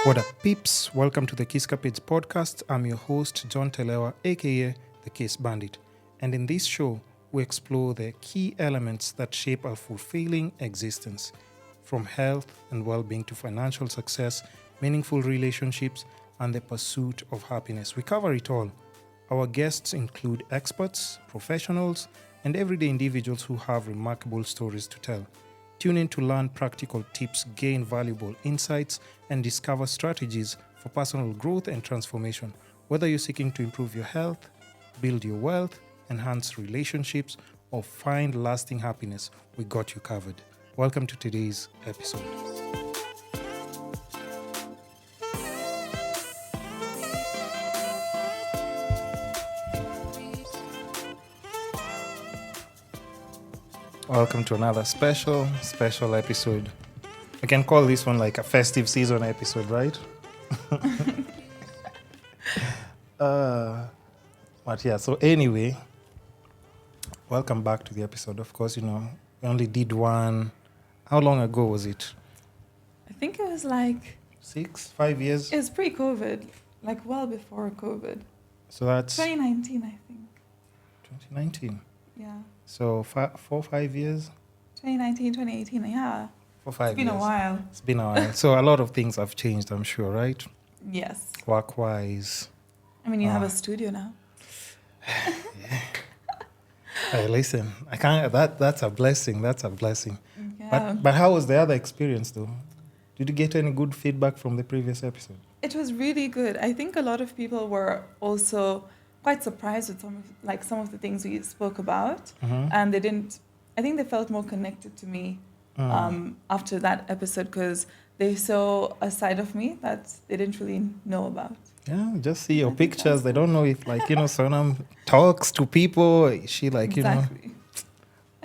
What up, peeps? Welcome to the Kisscapades podcast. I'm your host, John Telewa, aka the Kiss Bandit. And in this show, we explore the key elements that shape our fulfilling existence, from health and well-being to financial success, meaningful relationships, and the pursuit of happiness. We cover it all. Our guests include experts, professionals, and everyday individuals who have remarkable stories to tell. Tune in to learn practical tips, gain valuable insights, and discover strategies for personal growth and transformation. Whether you're seeking to improve your health, build your wealth, enhance relationships, or find lasting happiness, we got you covered. Welcome to today's episode. Welcome to another special episode. I can call this one like a festive season episode, right? But yeah, so anyway, welcome back to the episode. Of course, we only did one. How long ago was it? I think it was like 5 years? it was pre-COVID, like well before COVID. So that's 2019, I think. 2019. Yeah. So 5 years? 2019, 2018, yeah. For 5 It's been years. a while. It's been a while. So a lot of things have changed, I'm sure, right? Yes. Work-wise. I mean, you have a studio now. Hey, listen, I can't. That's a blessing. That's a blessing. Yeah. But how was the other experience, though? Did you get any good feedback from the previous episode? It was really good. I think a lot of people were also quite surprised with some of the things we spoke about, and I think they felt more connected to me after that episode because they saw a side of me that they didn't really know about. Yeah, just see your pictures. They don't know if, Sonam talks to people. Is she Exactly.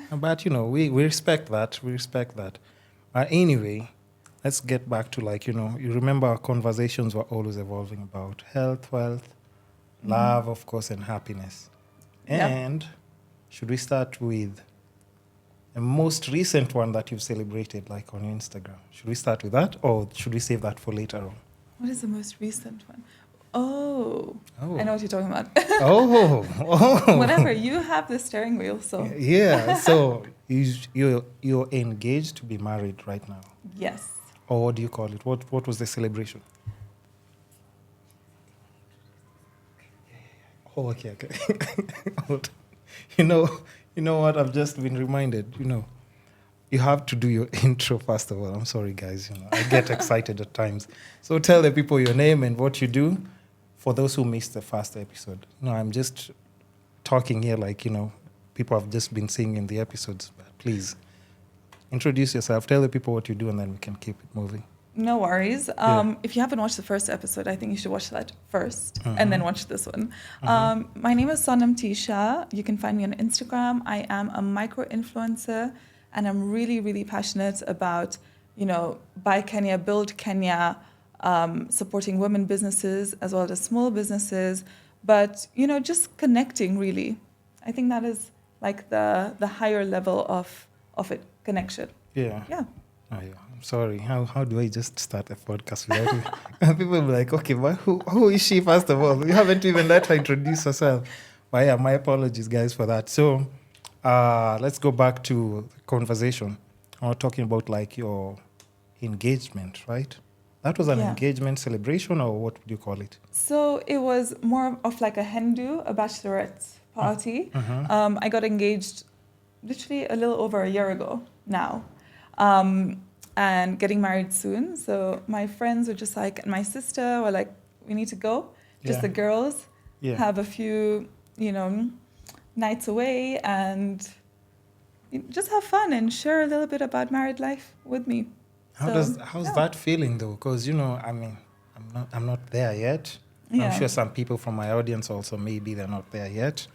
But we respect that. We respect that. But anyway, let's get back to you remember our conversations were always evolving about health, wealth, love, of course, and happiness. And should we start with the most recent one that you've celebrated, like on Instagram? Should we start with that, or should we save that for later on? What is the most recent one? Oh. I know what you're talking about. Oh. Whatever, you have the steering wheel, so. Yeah, so you're engaged to be married right now. Yes. Or what do you call it? What was the celebration? Oh, okay. You know what? I've just been reminded. You have to do your intro first of all. I'm sorry, guys. I get excited at times. So tell the people your name and what you do. For those who missed the first episode, I'm just talking here people have just been seeing in the episodes. But please introduce yourself. Tell the people what you do, and then we can keep it moving. No worries. If you haven't watched the first episode, I think you should watch that first and then watch this one. My name is Sonam Shah. You can find me on Instagram. I am a micro-influencer, and I'm really, really passionate about, buy Kenya, build Kenya, supporting women businesses as well as small businesses. But, just connecting, really. I think that is like the higher level of it, connection. Yeah. Yeah. Oh, yeah. I'm sorry. How do I just start a podcast without it? People will be like, okay, but who is she, first of all? You haven't even let her introduce herself. But yeah, my apologies, guys, for that. So let's go back to the conversation. We're talking about your engagement, right? That was an engagement celebration, or what would you call it? So it was more of like a hen do, a bachelorette party. I got engaged literally a little over a year ago now. And getting married soon. So my friends were just like, and my sister were like, we need to go. Just the girls have a few, nights away and just have fun and share a little bit about married life with me. How's that feeling though? Because I'm not there yet. Yeah. I'm sure some people from my audience also maybe they're not there yet.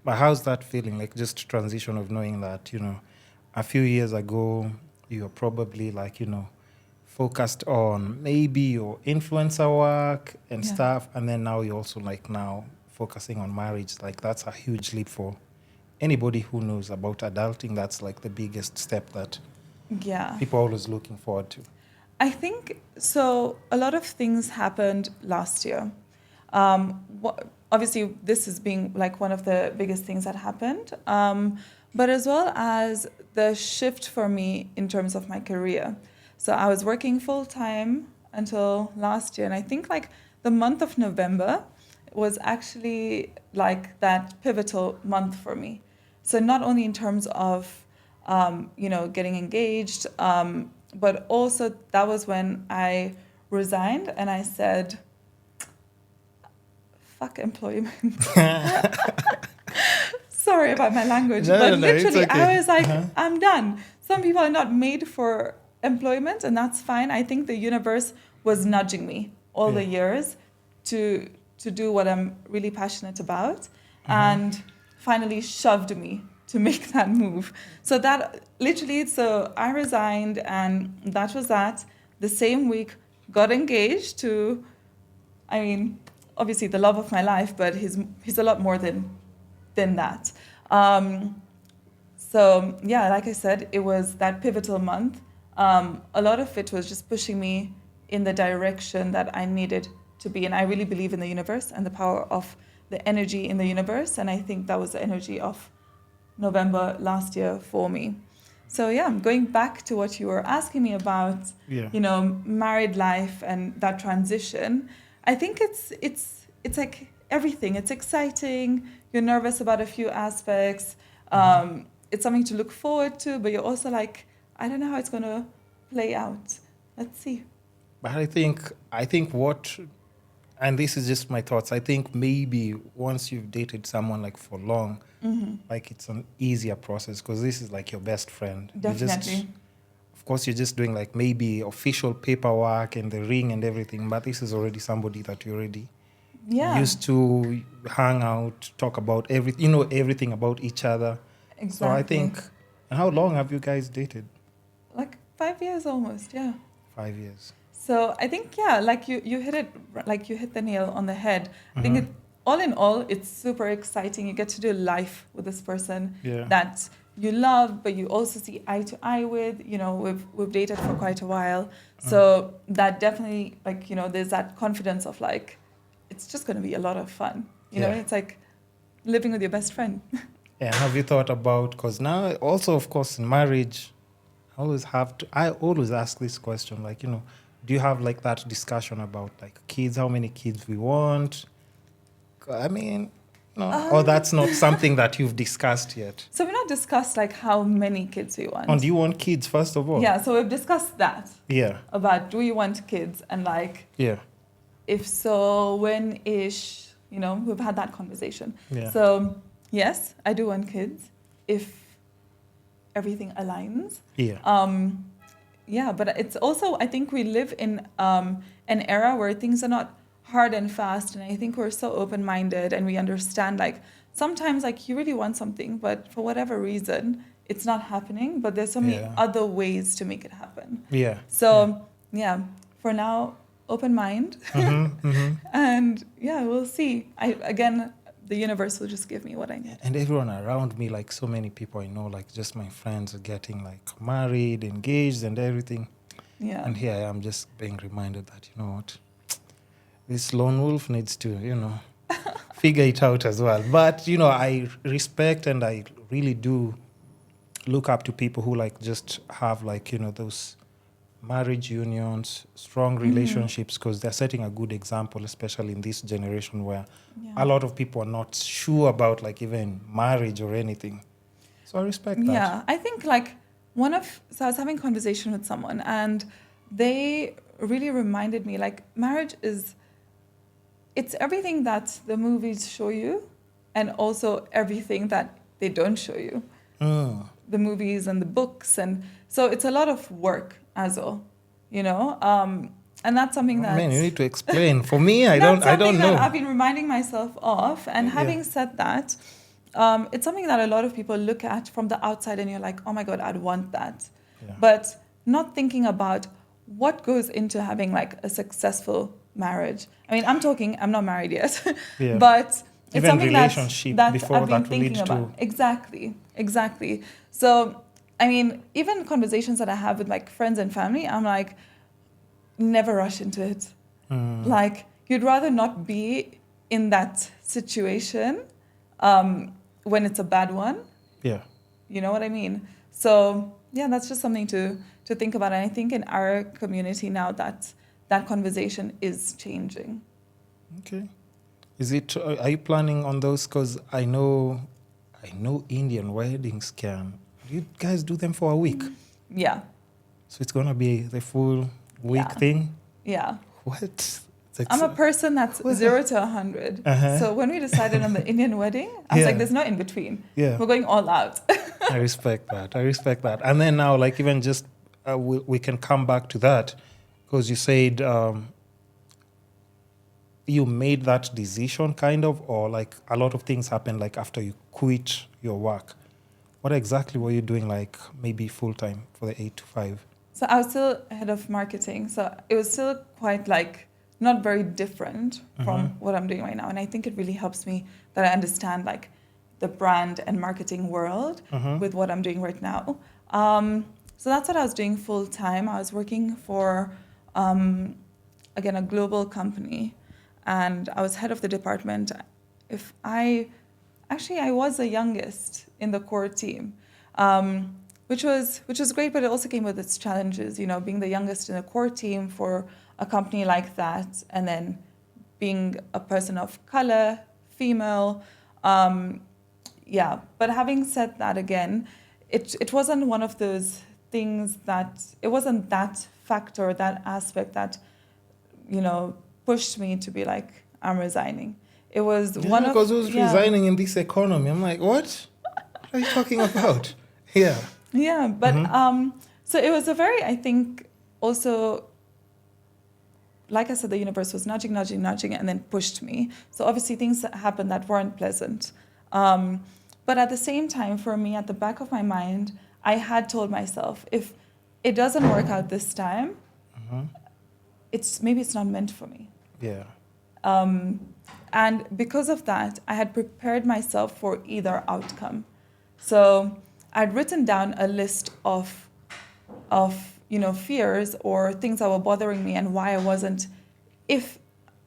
But how's that feeling? Like just transition of knowing that a few years ago you're probably focused on maybe your influencer work and stuff, and then now you're also now focusing on marriage. That's a huge leap for anybody who knows about adulting. That's the biggest step that people are always looking forward to. I think so. A lot of things happened last year. Obviously, this is being like one of the biggest things that happened, but as well as the shift for me in terms of my career. So I was working full time until last year, and I think like the month of November was actually like that pivotal month for me. So not only in terms of getting engaged, but also that was when I resigned and I said, fuck employment. Sorry about my language, but literally okay. I was like, I'm done. Some people are not made for employment, and that's fine. I think the universe was nudging me all the years to do what I'm really passionate about, and finally shoved me to make that move. So that literally, so I resigned, and that was that. The same week, got engaged to, I mean, obviously the love of my life, but he's a lot more than that. So yeah, like I said, it was that pivotal month. A lot of it was just pushing me in the direction that I needed to be. And I really believe in the universe and the power of the energy in the universe. And I think that was the energy of November last year for me. So yeah, going back to what you were asking me about, married life and that transition, I think it's like everything. It's exciting. You're nervous about a few aspects. It's something to look forward to, but you're also like, I don't know how it's going to play out. Let's see. But I think what, and this is just my thoughts, I think maybe once you've dated someone like for long, like it's an easier process because this is like your best friend. Definitely. Of course, you're just doing like maybe official paperwork and the ring and everything, but this is already somebody that you already used to hang out, talk about everything about each other. Exactly. So I think, and how long have you guys dated? Like 5 years almost, yeah. 5 years. So I think, like you hit it, like you hit the nail on the head. I think all in all, it's super exciting. You get to do life with this person that you love, but you also see eye to eye with. We've dated for quite a while. So that definitely, there's that confidence of like, it's just going to be a lot of fun. It's like living with your best friend. And have you thought about, because now also, of course, in marriage, I always ask this question, like, do you have like that discussion about like kids, how many kids we want? I mean, no, or that's not something that you've discussed yet. So we've not discussed like how many kids we want. And do you want kids, first of all? Yeah, so we've discussed that. Yeah. About do you want kids and like, if so, when-ish, we've had that conversation. Yeah. So yes, I do want kids if everything aligns. Yeah. But it's also, I think we live in an era where things are not hard and fast, and I think we're so open-minded and we understand like sometimes like you really want something, but for whatever reason it's not happening, but there's so many other ways to make it happen. So for now, open mind. And we'll see. The universe will just give me what I need. And everyone around me, like so many people I know, like just my friends are getting like married, engaged and everything. And here I am just being reminded that, you know what, this lone wolf needs to, figure it out as well. But, I respect and I really do look up to people who like just have like, those marriage unions, strong relationships, because they're setting a good example, especially in this generation where a lot of people are not sure about like even marriage or anything. So I respect that. Yeah, I think like so I was having a conversation with someone and they really reminded me like marriage it's everything that the movies show you and also everything that they don't show you. The movies and the books. And so it's a lot of work as well, and that's something that... Man, you need to explain. For me, I don't know. I've been reminding myself of. And having said that, it's something that a lot of people look at from the outside and you're like, oh my God, I'd want that. But not thinking about what goes into having like a successful marriage. I mean, I'm not married yet, but it's even something relationship that before I've been that thinking about. Exactly. So, I mean, even conversations that I have with like friends and family, I'm like, never rush into it. Like, you'd rather not be in that situation when it's a bad one. Yeah. You know what I mean? So yeah, that's just something to think about. And I think in our community now that conversation is changing. Okay. Are you planning on those? Because I know Indian weddings can. Do you guys do them for a week? Yeah. So it's going to be the full week thing? Yeah. What? I'm a person that's 0 to 100. So when we decided on the Indian wedding, I was like, there's no in between. Yeah. We're going all out. I respect that. And then now, like, even just we can come back to that, because you said you made that decision kind of, or like a lot of things happened like after you quit your work. What exactly were you doing, like maybe full time for the 8 to 5? So I was still head of marketing. So it was still quite like not very different from what I'm doing right now. And I think it really helps me that I understand like the brand and marketing world with what I'm doing right now. So that's what I was doing full time. I was working for, again, a global company, and I was head of the department. I was the youngest in the core team, which was great, but it also came with its challenges. You know, being the youngest in the core team for a company like that, and then being a person of color, female. But having said that, again, it wasn't one of those things it wasn't that factor, that aspect that, you know, pushed me to be like, I'm resigning. It was one of... Because who's resigning in this economy? I'm like, what are you talking about? Yeah. Yeah, but so it was a very, I think, also... Like I said, the universe was nudging, and then pushed me. So obviously things that happened that weren't pleasant. But at the same time, for me, at the back of my mind, I had told myself, if it doesn't work out this time, maybe it's not meant for me. Yeah. And because of that, I had prepared myself for either outcome. So I'd written down a list of you know, fears or things that were bothering me, and why I wasn't, if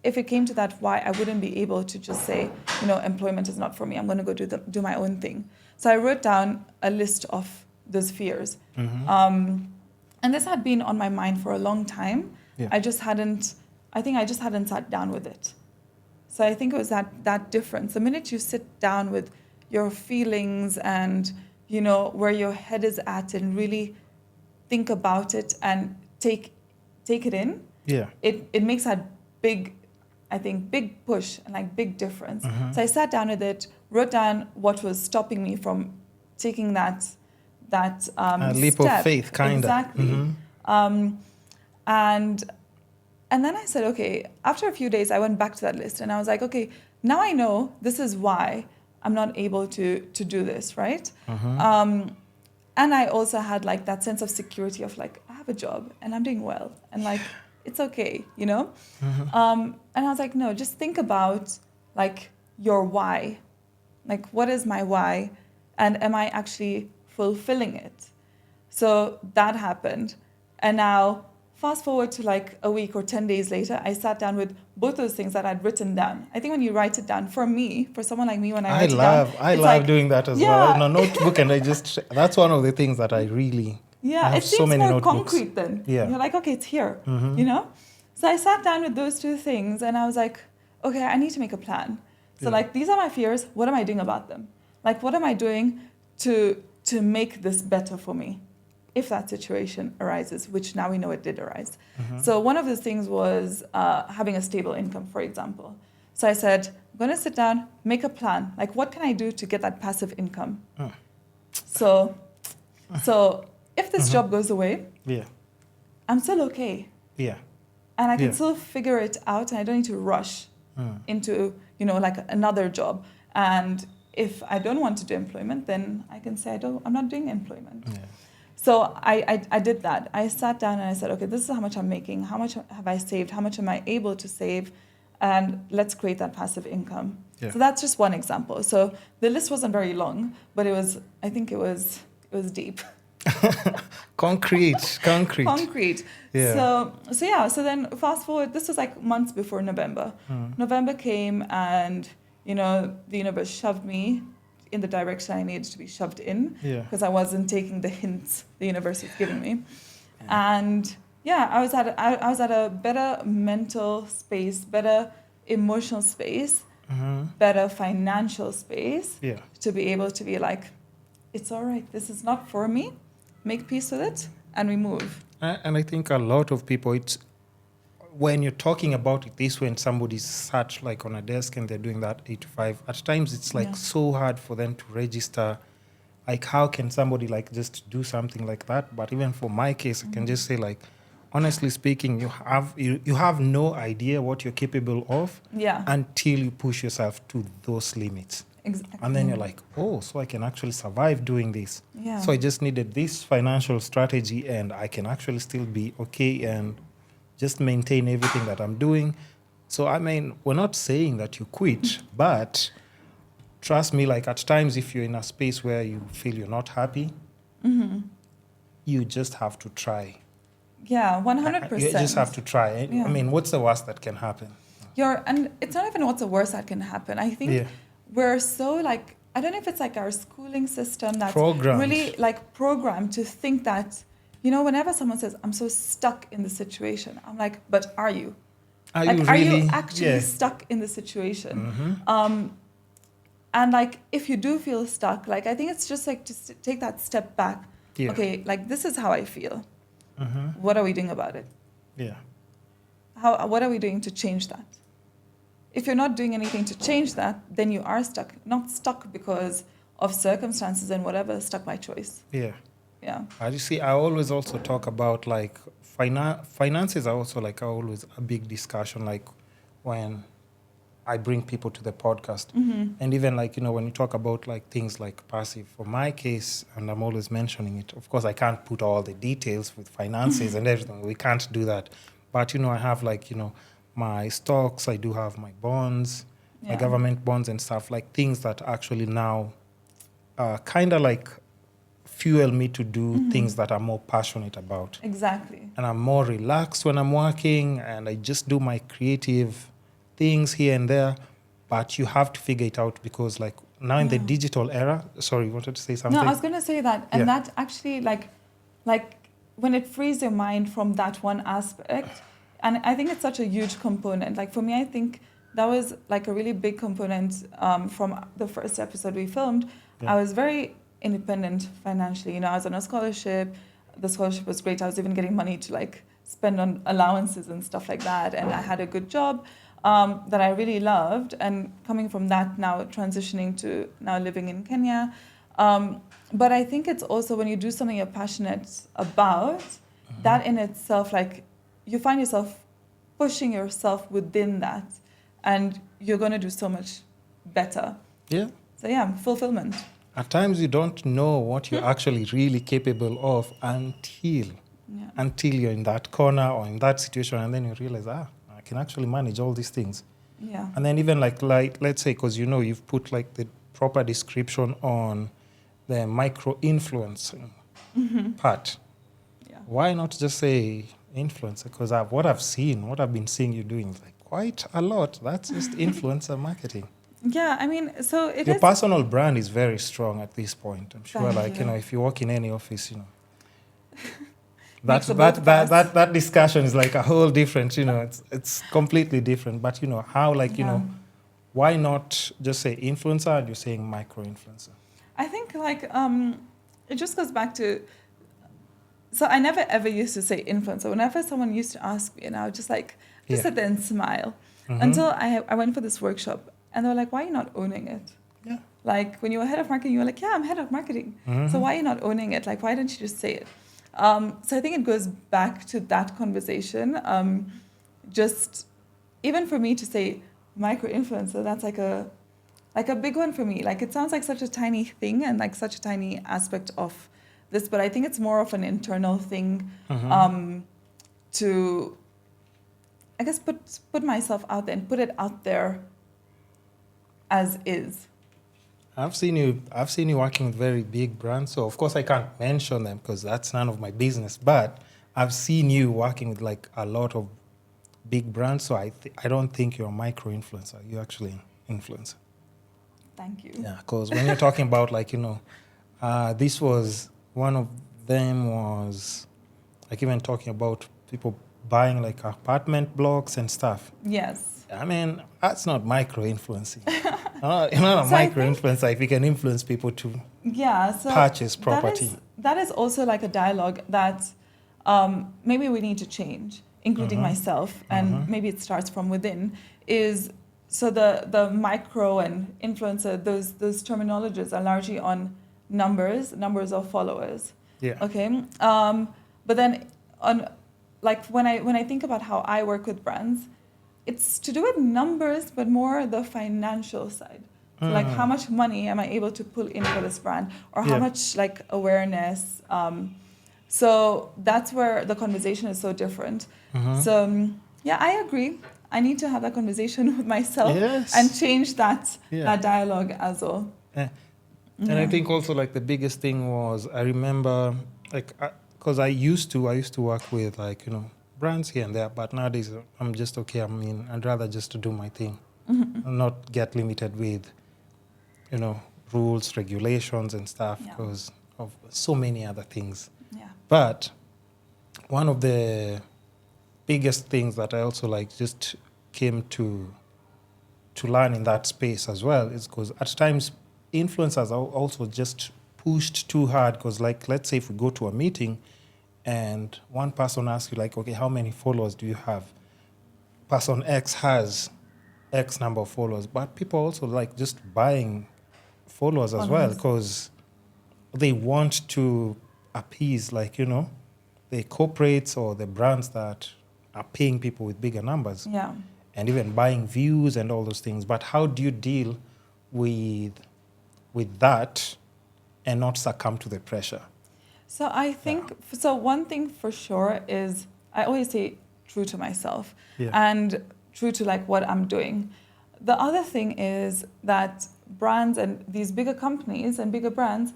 it came to that, why I wouldn't be able to just say, you know, employment is not for me, I'm going to go do my own thing. So I wrote down a list of those fears. And this had been on my mind for a long time. Yeah. I just hadn't sat down with it. So I think it was that difference. The minute you sit down with your feelings and, you know, where your head is at, and really think about it and take it in. Yeah. It makes that big push and like big difference. So I sat down with it, wrote down what was stopping me from taking that leap step. of faith, kind of. Exactly. And then I said, okay, after a few days, I went back to that list and I was like, okay, now I know this is why I'm not able to do this, right? And I also had like that sense of security of like, I have a job and I'm doing well and like, it's okay, you know? And I was like, no, just think about like your why. Like, what is my why? And am I actually fulfilling it? So that happened. And now fast forward to like a week or 10 days later, I sat down with both those things that I'd written down. I think when you write it down, for someone like me, when I write it down, I love like, doing that as well. In a notebook, and that's one of the things that I really... Yeah, it seems more notebooks. Concrete then. Yeah. You're like, okay, it's here, you know? So I sat down with those two things and I was like, okay, I need to make a plan. So like, these are my fears. What am I doing about them? Like, what am I doing to make this better for me if that situation arises, which now we know it did arise. So one of those things was having a stable income, for example. So I said, I'm going to sit down, make a plan. Like, what can I do to get that passive income? So if this job goes away, I'm still okay. Yeah. And I can still figure it out, and I don't need to rush into, you know, like another job. And if I don't want to do employment, then I can say I'm not doing employment. Yeah. So I did that. I sat down and I said, okay, this is how much I'm making. How much have I saved? How much am I able to save? And let's create that passive income. Yeah. So that's just one example. So the list wasn't very long, but I think it was deep. Concrete. Concrete. Yeah. So then fast forward, this was like months before November. November came and, the universe shoved me in the direction I needed to be shoved in Yeah. because I wasn't taking the hints the universe was giving me. And I was at a better mental space, better emotional space, better financial space Yeah. to be able to be like, it's all right, this is not for me. Make peace with it, and we move. And I think a lot of people, it's when you're talking about it this way and somebody's sat like on a desk and they're doing that 8 to 5, at times it's like so hard for them to register. Like, how can somebody like just do something like that? But even for my case, I can just say, like, honestly speaking, you have no idea what you're capable of until you push yourself to those limits. Exactly. And then you're like, oh, so I can actually survive doing this. Yeah. So I just needed this financial strategy and I can actually still be okay and just maintain everything that I'm doing. So, I mean, we're not saying that you quit, but trust me, like at times if you're in a space where you feel you're not happy, you just have to try. Yeah, 100%. You just have to try. Yeah. I mean, what's the worst that can happen? And it's not even what's the worst that can happen. I think we're so like, I don't know if it's like our schooling system that's really like programmed to think that, whenever someone says, I'm so stuck in the situation, I'm like, but are you? Are Are you you actually stuck in the situation? And like, if you do feel stuck, like, I think it's just like, just take that step back. Yeah. Okay, like, this is how I feel. What are we doing about it? Yeah. What are we doing to change that? If you're not doing anything to change that, then you are stuck. Not stuck because of circumstances and whatever, stuck by choice. Yeah. Yeah. You see, I always also talk about like finances are also like always a big discussion, like when I bring people to the podcast. And even like, when you talk about like things like passive, for my case, and I'm always mentioning it, of course, I can't put all the details with finances and everything. We can't do that. But, I have like, my stocks, I do have my bonds, my government bonds and stuff, like things that actually now kind of like fuel me to do things that I'm more passionate about. Exactly. And I'm more relaxed when I'm working and I just do my creative things here and there. But you have to figure it out because like now in the digital era, sorry, you wanted to say something? No, I was going to say that. And that actually like when it frees your mind from that one aspect, and I think it's such a huge component. Like for me, I think that was like a really big component from the first episode we filmed. I was very independent financially. I was on a scholarship. The scholarship was great. I was even getting money to like spend on allowances and stuff like that. And I had a good job that I really loved. And coming from that, now transitioning to now living in Kenya. But I think it's also when you do something you're passionate about, that in itself, like you find yourself pushing yourself within that, and you're going to do so much better. Yeah. So fulfillment. At times you don't know what you're actually really capable of until you're in that corner or in that situation, and then you realize, I can actually manage all these things. Yeah. And then even like let's say, because you've put like the proper description on the micro-influencing part. Yeah. Why not just say influencer? Because what I've been seeing you doing is like quite a lot. That's just influencer marketing. Yeah, I mean, so your personal brand is very strong at this point. I'm sure, Thank you. If you work in any office, that discussion is like a whole different, it's completely different. But how, why not just say influencer and you're saying micro-influencer? I think it just goes back to, so I never ever used to say influencer. Whenever someone used to ask me, and I would just sit there and smile until I went for this workshop. And they were like, why are you not owning it? Yeah. Like, when you were head of marketing, you were like, yeah, I'm head of marketing. So why are you not owning it? Like, why don't you just say it? So I think it goes back to that conversation. Just, even for me to say micro-influencer, that's like a big one for me. Like, it sounds like such a tiny thing and like such a tiny aspect of this, but I think it's more of an internal thing to, I guess, put myself out there and put it out there as is. I've seen you working with very big brands. So of course I can't mention them because that's none of my business. But I've seen you working with like a lot of big brands. So I don't think you're a micro influencer. You're actually an influencer. Thank you. Yeah, because when you're talking about like, this was one of them was like even talking about people buying like apartment blocks and stuff. Yes. I mean, that's not micro influencing. You're not a micro influencer if you can influence people to purchase property. That is also like a dialogue that maybe we need to change, including myself, and maybe it starts from within, is so the micro and influencer, those terminologies are largely on numbers of followers. Yeah. Okay. But then on like when I think about how I work with brands, it's to do with numbers, but more the financial side. So like how much money am I able to pull in for this brand, or how much like awareness. So that's where the conversation is so different. So I agree. I need to have that conversation with myself and change that dialogue as well. And I think also like the biggest thing was I remember like because I used to work with like brands here and there, but nowadays I'm just okay. I mean, I'd rather just to do my thing, and not get limited with rules, regulations, and stuff because of so many other things. Yeah. But one of the biggest things that I also like just came to learn in that space as well is because at times influencers are also just pushed too hard because like let's say if we go to a meeting and one person asks you like, okay, how many followers do you have? Person X has X number of followers, but people also like just buying followers as well because they want to appease like the corporates or the brands that are paying people with bigger numbers and even buying views and all those things. But how do you deal with that and not succumb to the pressure? So I think so one thing for sure is I always say true to myself and true to like what I'm doing. The other thing is that brands and these bigger companies and bigger brands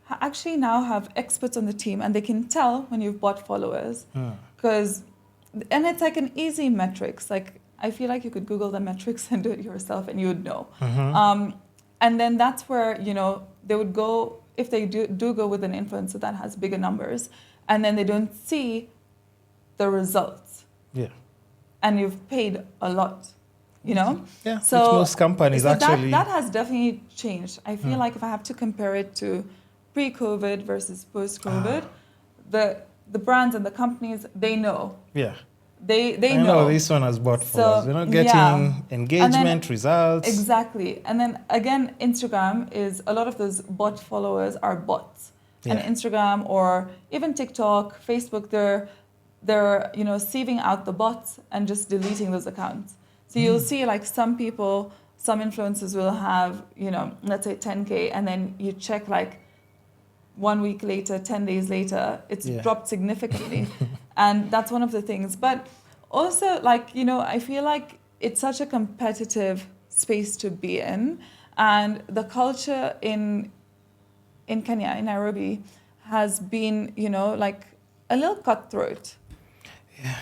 actually now have experts on the team and they can tell when you've bought followers and it's like an easy metrics. Like I feel like you could Google the metrics and do it yourself and you would know. And then that's where, they would go, if they do go with an influencer that has bigger numbers and then they don't see the results. Yeah. And you've paid a lot, Yeah. So which most companies actually. That has definitely changed. I feel like if I have to compare it to pre-COVID versus post-COVID, the brands and the companies, they know. Yeah. They know this one has bought followers. They're not getting engagement, results. Exactly. And then again, Instagram is a lot of those bot followers are bots. Yeah. And Instagram or even TikTok, Facebook, they're sieving out the bots and just deleting those accounts. So you'll see like some people, some influencers will have, let's say 10K and then you check like 1 week later, 10 days later, it's dropped significantly. And that's one of the things. But also, like, I feel like it's such a competitive space to be in. And the culture in Kenya, in Nairobi, has been, like a little cutthroat. Yeah.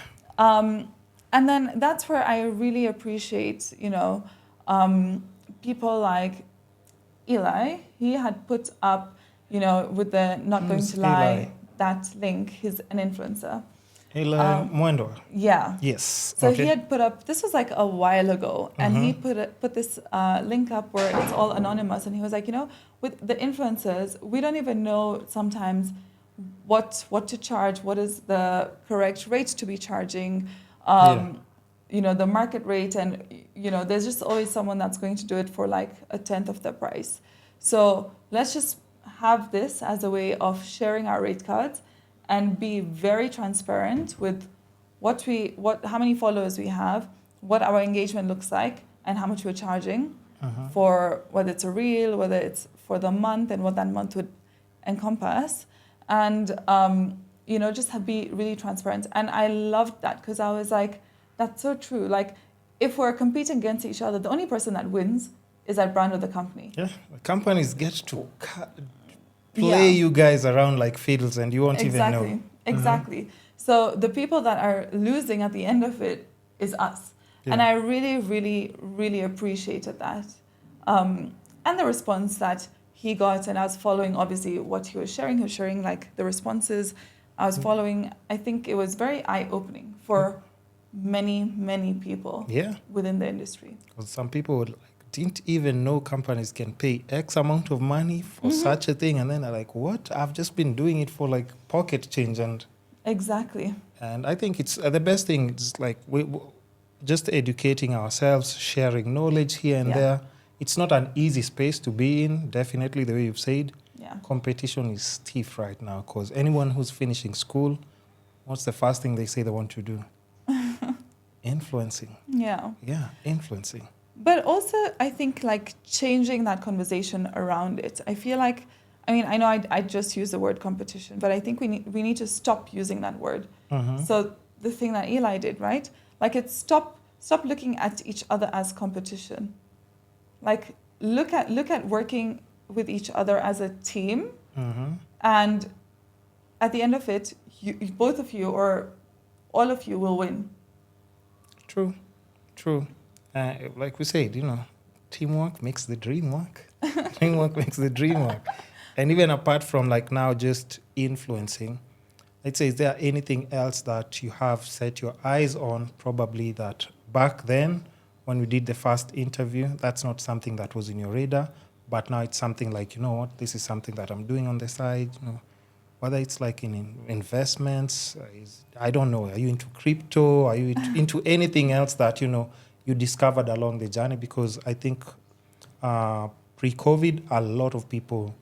And then that's where I really appreciate, people like Eli. He had put up, with the not going to lie, that link, he's an influencer. Eli Mwendo. Yeah. Yes. So he had put up, this was like a while ago, and he put this link up where it's all anonymous, and he was like, with the influencers, we don't even know sometimes what to charge, what is the correct rate to be charging, the market rate, and there's just always someone that's going to do it for like a tenth of the price. So let's just have this as a way of sharing our rate cards and be very transparent with how many followers we have, what our engagement looks like, and how much we're charging for whether it's a reel, whether it's for the month, and what that month would encompass, and just be really transparent. And I loved that because I was like, that's so true. Like, if we're competing against each other, the only person that wins is that brand of the company. Yeah, companies get to play you guys around like fiddles, and you won't even know. Exactly. So the people that are losing at the end of it is us. Yeah. And I really, really, really appreciated that. And the response that he got, and I was following obviously what he was sharing. He was sharing like the responses I was following. I think it was very eye-opening for many, many people within the industry. Because some people didn't even know companies can pay X amount of money for such a thing, and then they're like, what? I've just been doing it for like pocket change. And exactly. And I think it's the best thing is like we just educating ourselves, sharing knowledge here and there. It's not an easy space to be in, definitely, the way you've said. Yeah. Competition is stiff right now because anyone who's finishing school, what's the first thing they say they want to do? Influencing. Yeah. Yeah, influencing. But also, I think like changing that conversation around it. I feel like, I mean, I know I just use the word competition, but I think we need to stop using that word. So the thing that Eli did, right? Like it's stop looking at each other as competition. Like look at working with each other as a team, and at the end of it, you both of you or all of you will win. True. Like we said, teamwork makes the dream work. Teamwork makes the dream work. And even apart from like now just influencing, let's say, is there anything else that you have set your eyes on, probably that back then when we did the first interview, that's not something that was in your radar, but now it's something like, you know what, this is something that I'm doing on the side, whether it's like in investments, I don't know, are you into crypto, are you into anything else that, you discovered along the journey? Because I think pre-COVID, a lot of people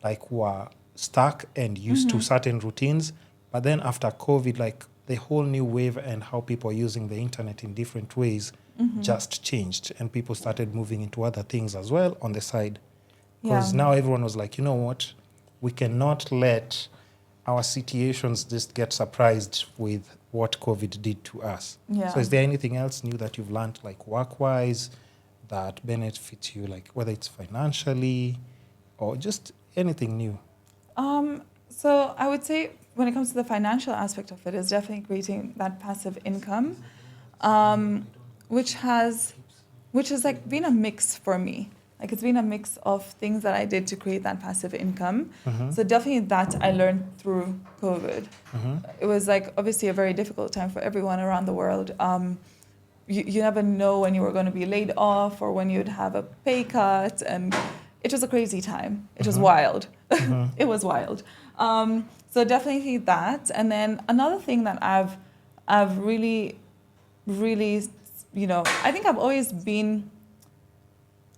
like were stuck and used to certain routines. But then after COVID, like the whole new wave and how people are using the internet in different ways just changed. And people started moving into other things as well on the side. Because now everyone was like, you know what? We cannot let our situations just get surprised with what COVID did to us. Yeah. So is there anything else new that you've learned, like work-wise, that benefits you, like whether it's financially or just anything new? So I would say when it comes to the financial aspect of it, is definitely creating that passive income, which has like been a mix for me. Like it's been a mix of things that I did to create that passive income. So definitely that I learned through COVID. It was like obviously a very difficult time for everyone around the world. You never know when you were going to be laid off or when you'd have a pay cut, and it was a crazy time. It was wild. It was wild. So definitely that. And then another thing that I've really, really, I think I've always been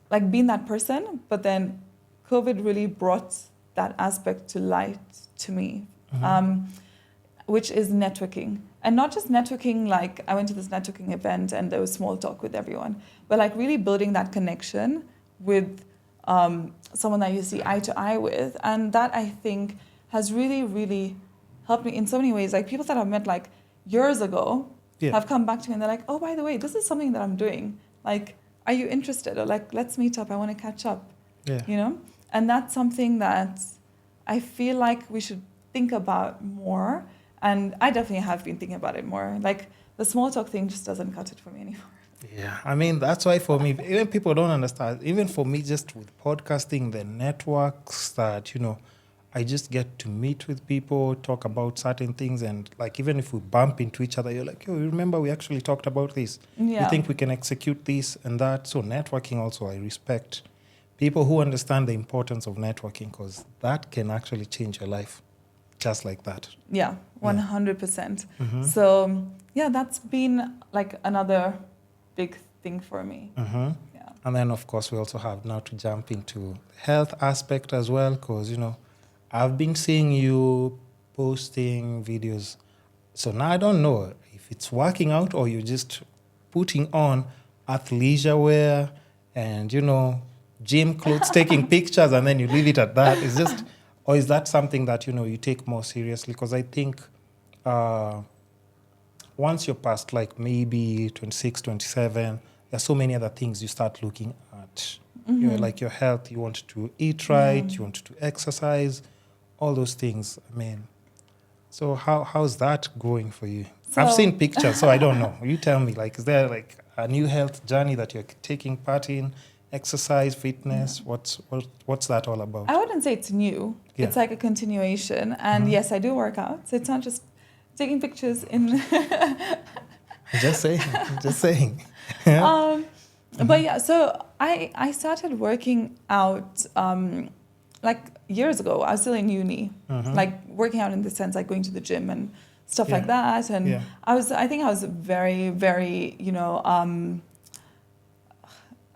that person, but then COVID really brought that aspect to light to me, which is networking. And not just networking, like I went to this networking event and there was small talk with everyone, but like really building that connection with someone that you see eye to eye with. And that I think has really, really helped me in so many ways. Like people that I've met like years ago have come back to me and they're like, oh, by the way, this is something that I'm doing. Like, are you interested? Or like, let's meet up. I want to catch up. Yeah. And that's something that I feel like we should think about more. And I definitely have been thinking about it more. Like the small talk thing just doesn't cut it for me anymore. Yeah, I mean, that's why for me, even people don't understand, even for me, just with podcasting, the networks that, I just get to meet with people, talk about certain things. And like, even if we bump into each other, you're like, yo, remember we actually talked about this. Yeah. You think we can execute this and that? So networking also, I respect people who understand the importance of networking, because that can actually change your life just like that. Yeah, 100%. So yeah, that's been like another big thing for me. Yeah. And then, of course, we also have now to jump into the health aspect as well, because, I've been seeing you posting videos. So now I don't know if it's working out or you're just putting on athleisure wear and, gym clothes, taking pictures, and then you leave it at that. It's just, or is that something that, you take more seriously? Because I think once you're past like maybe 26, 27, there's so many other things you start looking at eat, like your health. You want to eat right. You want to exercise, all those things. I mean, so how's that going for you? So, I've seen pictures, so I don't know. You tell me, like, is there like a new health journey that you're taking part in? Exercise, fitness, what's that all about? I wouldn't say it's new. Yeah. It's like a continuation. And yes, I do work out. So it's not just taking pictures in... Just saying. But yeah, so I started working out like years ago. I was still in uni, like working out in the sense like going to the gym and stuff like that. And I think I was very, very,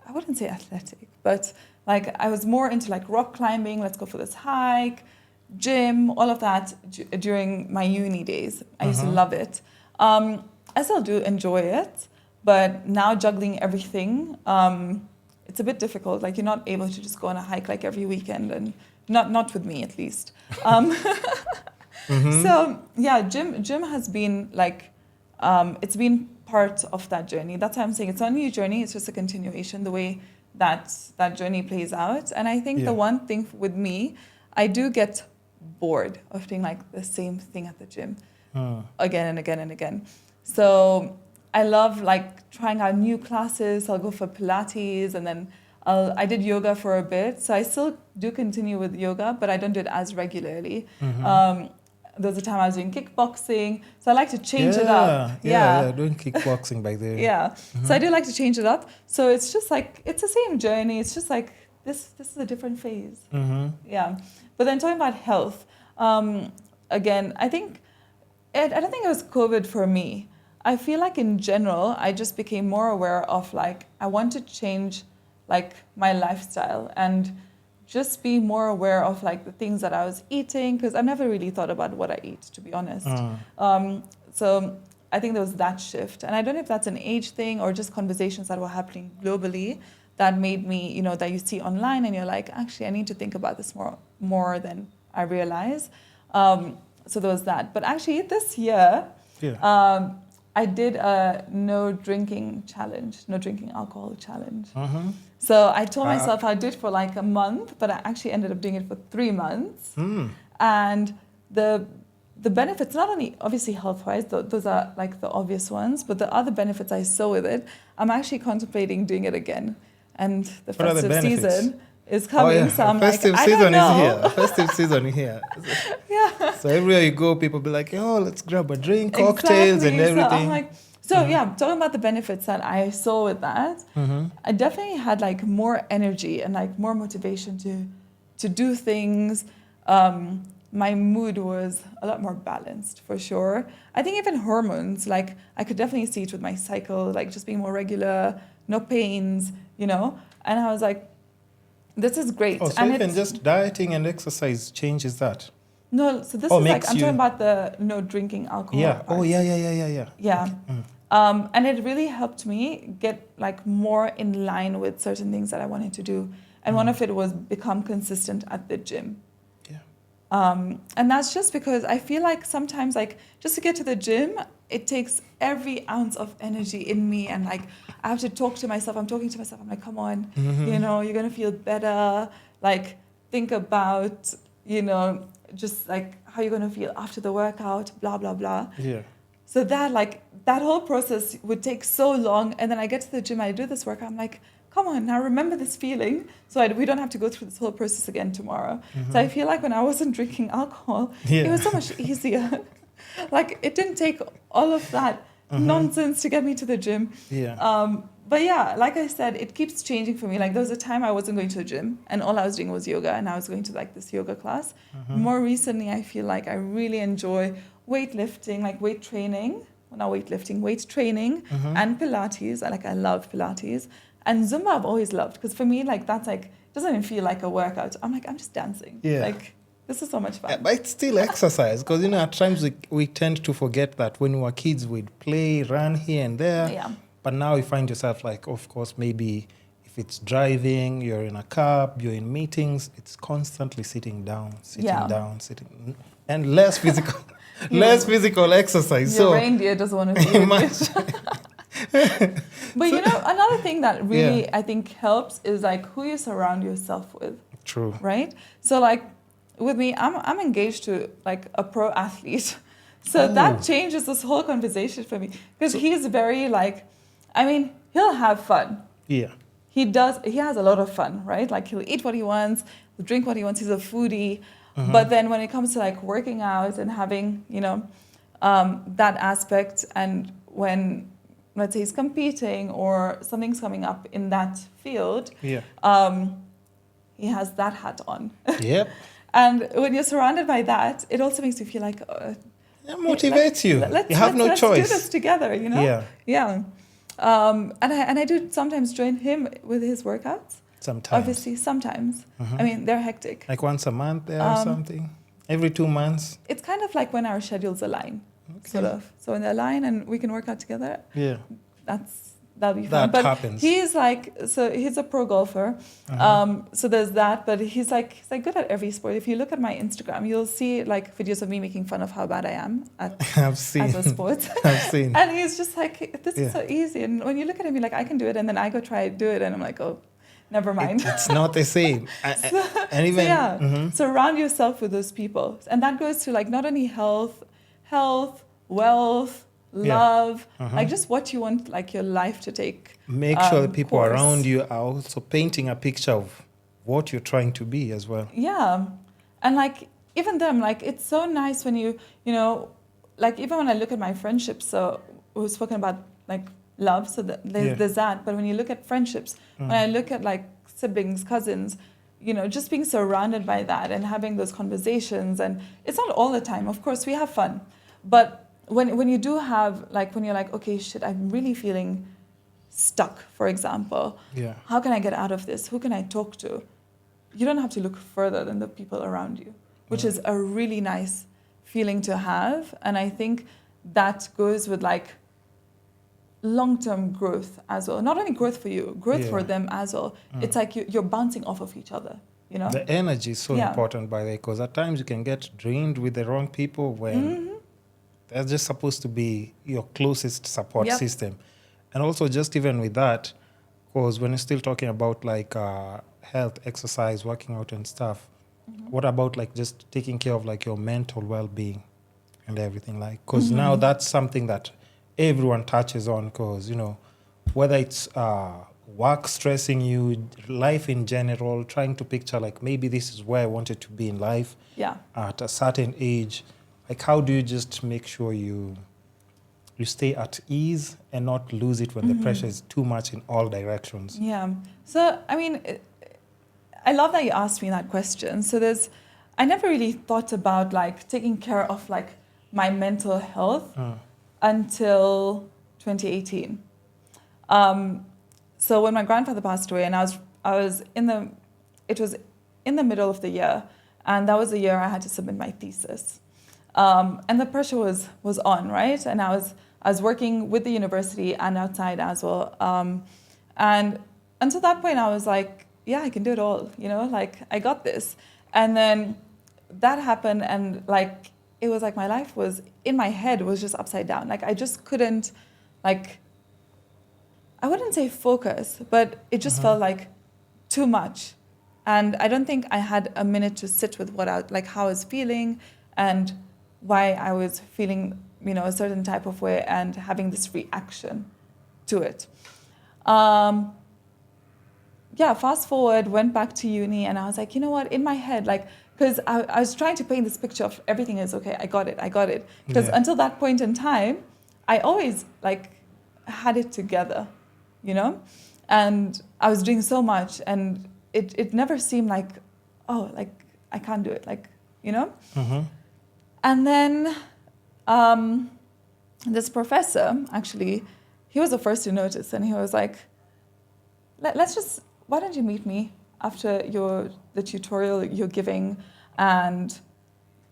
I wouldn't say athletic, but like I was more into like rock climbing, let's go for this hike, gym, all of that during my uni days. I used to love it. I still do enjoy it, but now juggling everything, it's a bit difficult. Like you're not able to just go on a hike like every weekend, and not with me at least. So yeah, gym has been like, it's been part of that journey. That's why I'm saying it's not a new journey. It's just a continuation, the way that journey plays out. And I think the one thing with me, I do get bored of doing like the same thing at the gym again and again and again. So I love like trying out new classes. I'll go for Pilates, and then I did yoga for a bit. So I still do continue with yoga, but I don't do it as regularly. There was a time I was doing kickboxing. So I like to change it up. Yeah, doing kickboxing by the Yeah. So I do like to change it up. So it's just like, it's the same journey. It's just like, this is a different phase. Yeah. But then talking about health, again, I don't think it was COVID for me. I feel like in general, I just became more aware of like, I want to change like my lifestyle and just be more aware of like the things that I was eating, because I've never really thought about what I eat, to be honest. So I think there was that shift. And I don't know if that's an age thing or just conversations that were happening globally that made me, that you see online and you're like, actually, I need to think about this more than I realize. So there was that. But actually this year, I did a no drinking alcohol challenge. So I told myself I'd do it for like a month, but I actually ended up doing it for 3 months. And the benefits, not only obviously health-wise, those are like the obvious ones, but the other benefits I saw with it, I'm actually contemplating doing it again. And the festive season is coming, so I'm festive like, season I don't know. is here. Festive season is here. So everywhere you go, people be like, oh, let's grab a drink, cocktails and everything. So I'm like, talking about the benefits that I saw with that, I definitely had like more energy and like more motivation to do things. My mood was a lot more balanced, for sure. I think even hormones, like I could definitely see it with my cycle, like just being more regular, no pains, and I was like, this is great. Oh, so and even just dieting and exercise changes that? No, so this is like, I'm talking about the no drinking alcohol. Yeah. Part. Oh, yeah. Yeah. Okay. And it really helped me get like more in line with certain things that I wanted to do. And one of it was become consistent at the gym. Yeah. And that's just because I feel like sometimes like just to get to the gym, it takes every ounce of energy in me, and like I have to talk to myself. I'm talking to myself. I'm like, come on, you're going to feel better. Like think about, just like how you're going to feel after the workout, blah, blah, blah. Yeah. So that whole process would take so long. And then I get to the gym, I do this workout. I'm like, come on, now remember this feeling. So we don't have to go through this whole process again tomorrow. So I feel like when I wasn't drinking alcohol, it was so much easier. Like it didn't take all of that nonsense to get me to the gym. Yeah. But yeah, like I said, it keeps changing for me. Like there was a time I wasn't going to the gym and all I was doing was yoga, and I was going to like this yoga class. More recently, I feel like I really enjoy weightlifting, like weight training. Well, not weightlifting, weight training and Pilates. I love Pilates. And Zumba I've always loved, because for me, like that's like, it doesn't even feel like a workout. I'm like, I'm just dancing. Yeah. Like this is so much fun. But it's still exercise, because at times we tend to forget that when we were kids, we'd play, run here and there. Yeah. But now you find yourself like, of course, maybe if it's driving, you're in a car, you're in meetings, it's constantly sitting down, and less physical, less physical exercise. Your reindeer doesn't want to do it. But another thing that really I think helps is like who you surround yourself with. True. Right? So like with me, I'm engaged to like a pro athlete. So that changes this whole conversation for me. Because he's very like, he'll have fun. Yeah. He has a lot of fun, right? Like he'll eat what he wants, he'll drink what he wants, he's a foodie. But then when it comes to like working out and having, that aspect, and when, let's say, he's competing or something's coming up in that field, he has that hat on. Yep. And when you're surrounded by that, it also makes you feel like... it motivates you. You have no choice. Let's do this together, Yeah. Yeah. And I do sometimes join him with his workouts. Sometimes. Obviously, sometimes. They're hectic. Like once a month or something? Every 2 months? It's kind of like when our schedules align, sort of. So when they align and we can work out together, that'll be fun. That happens. He's like, so he's a pro golfer. So there's that, but he's like good at every sport. If you look at my Instagram, you'll see like videos of me making fun of how bad I am at a sport. I've seen. And he's just like, this is so easy. And when you look at him, you're like, I can do it. And then I go try to do it. And I'm like, oh, never mind. It's not the same. And even surround yourself with those people. And that goes to like not only health, wealth, love, like just what you want like your life to take. Make sure the people around you are also painting a picture of what you're trying to be as well. Yeah. And like even them, like it's so nice when you like even when I look at my friendships, so we've spoken about like love, so there's that. But when you look at friendships, when I look at like siblings, cousins, just being surrounded by that and having those conversations, and it's not all the time. Of course, we have fun, but when you do have like when you're like, okay, shit, I'm really feeling stuck, for example. Yeah. How can I get out of this? Who can I talk to? You don't have to look further than the people around you, which is a really nice feeling to have, and I think that goes with like long-term growth as well. Not only growth for you, growth for them as well. It's like you're bouncing off of each other, The energy is so important, by the way, because at times you can get drained with the wrong people when they're just supposed to be your closest support system. And also just even with that, because when you're still talking about like health, exercise, working out and stuff, what about like just taking care of like your mental well-being and everything, like, because now that's something that everyone touches on, because whether it's work stressing you, life in general, trying to picture like maybe this is where I wanted to be in life at a certain age, like how do you just make sure you stay at ease and not lose it when the pressure is too much in all directions? So I love that you asked me that question. So I never really thought about like taking care of like my mental health until 2018. So when my grandfather passed away, and it was in the middle of the year, and that was the year I had to submit my thesis, and the pressure was on, right? And I was working with the university and outside as well, and until that point I was like, I can do it all, like I got this. And then that happened, and like it was like my life was in my head was just upside down. Like I just couldn't, like, I wouldn't say focus, but it just felt like too much. And I don't think I had a minute to sit with how I was feeling and why I was feeling, a certain type of way and having this reaction to it. Fast forward, went back to uni, and I was like, you know what, in my head, like, because I was trying to paint this picture of everything is okay, I got it. Because until that point in time, I always like had it together, and I was doing so much, and it never seemed like, oh, like I can't do it, like, And then this professor, actually, he was the first to notice, and he was like, why don't you meet me after the tutorial you're giving, and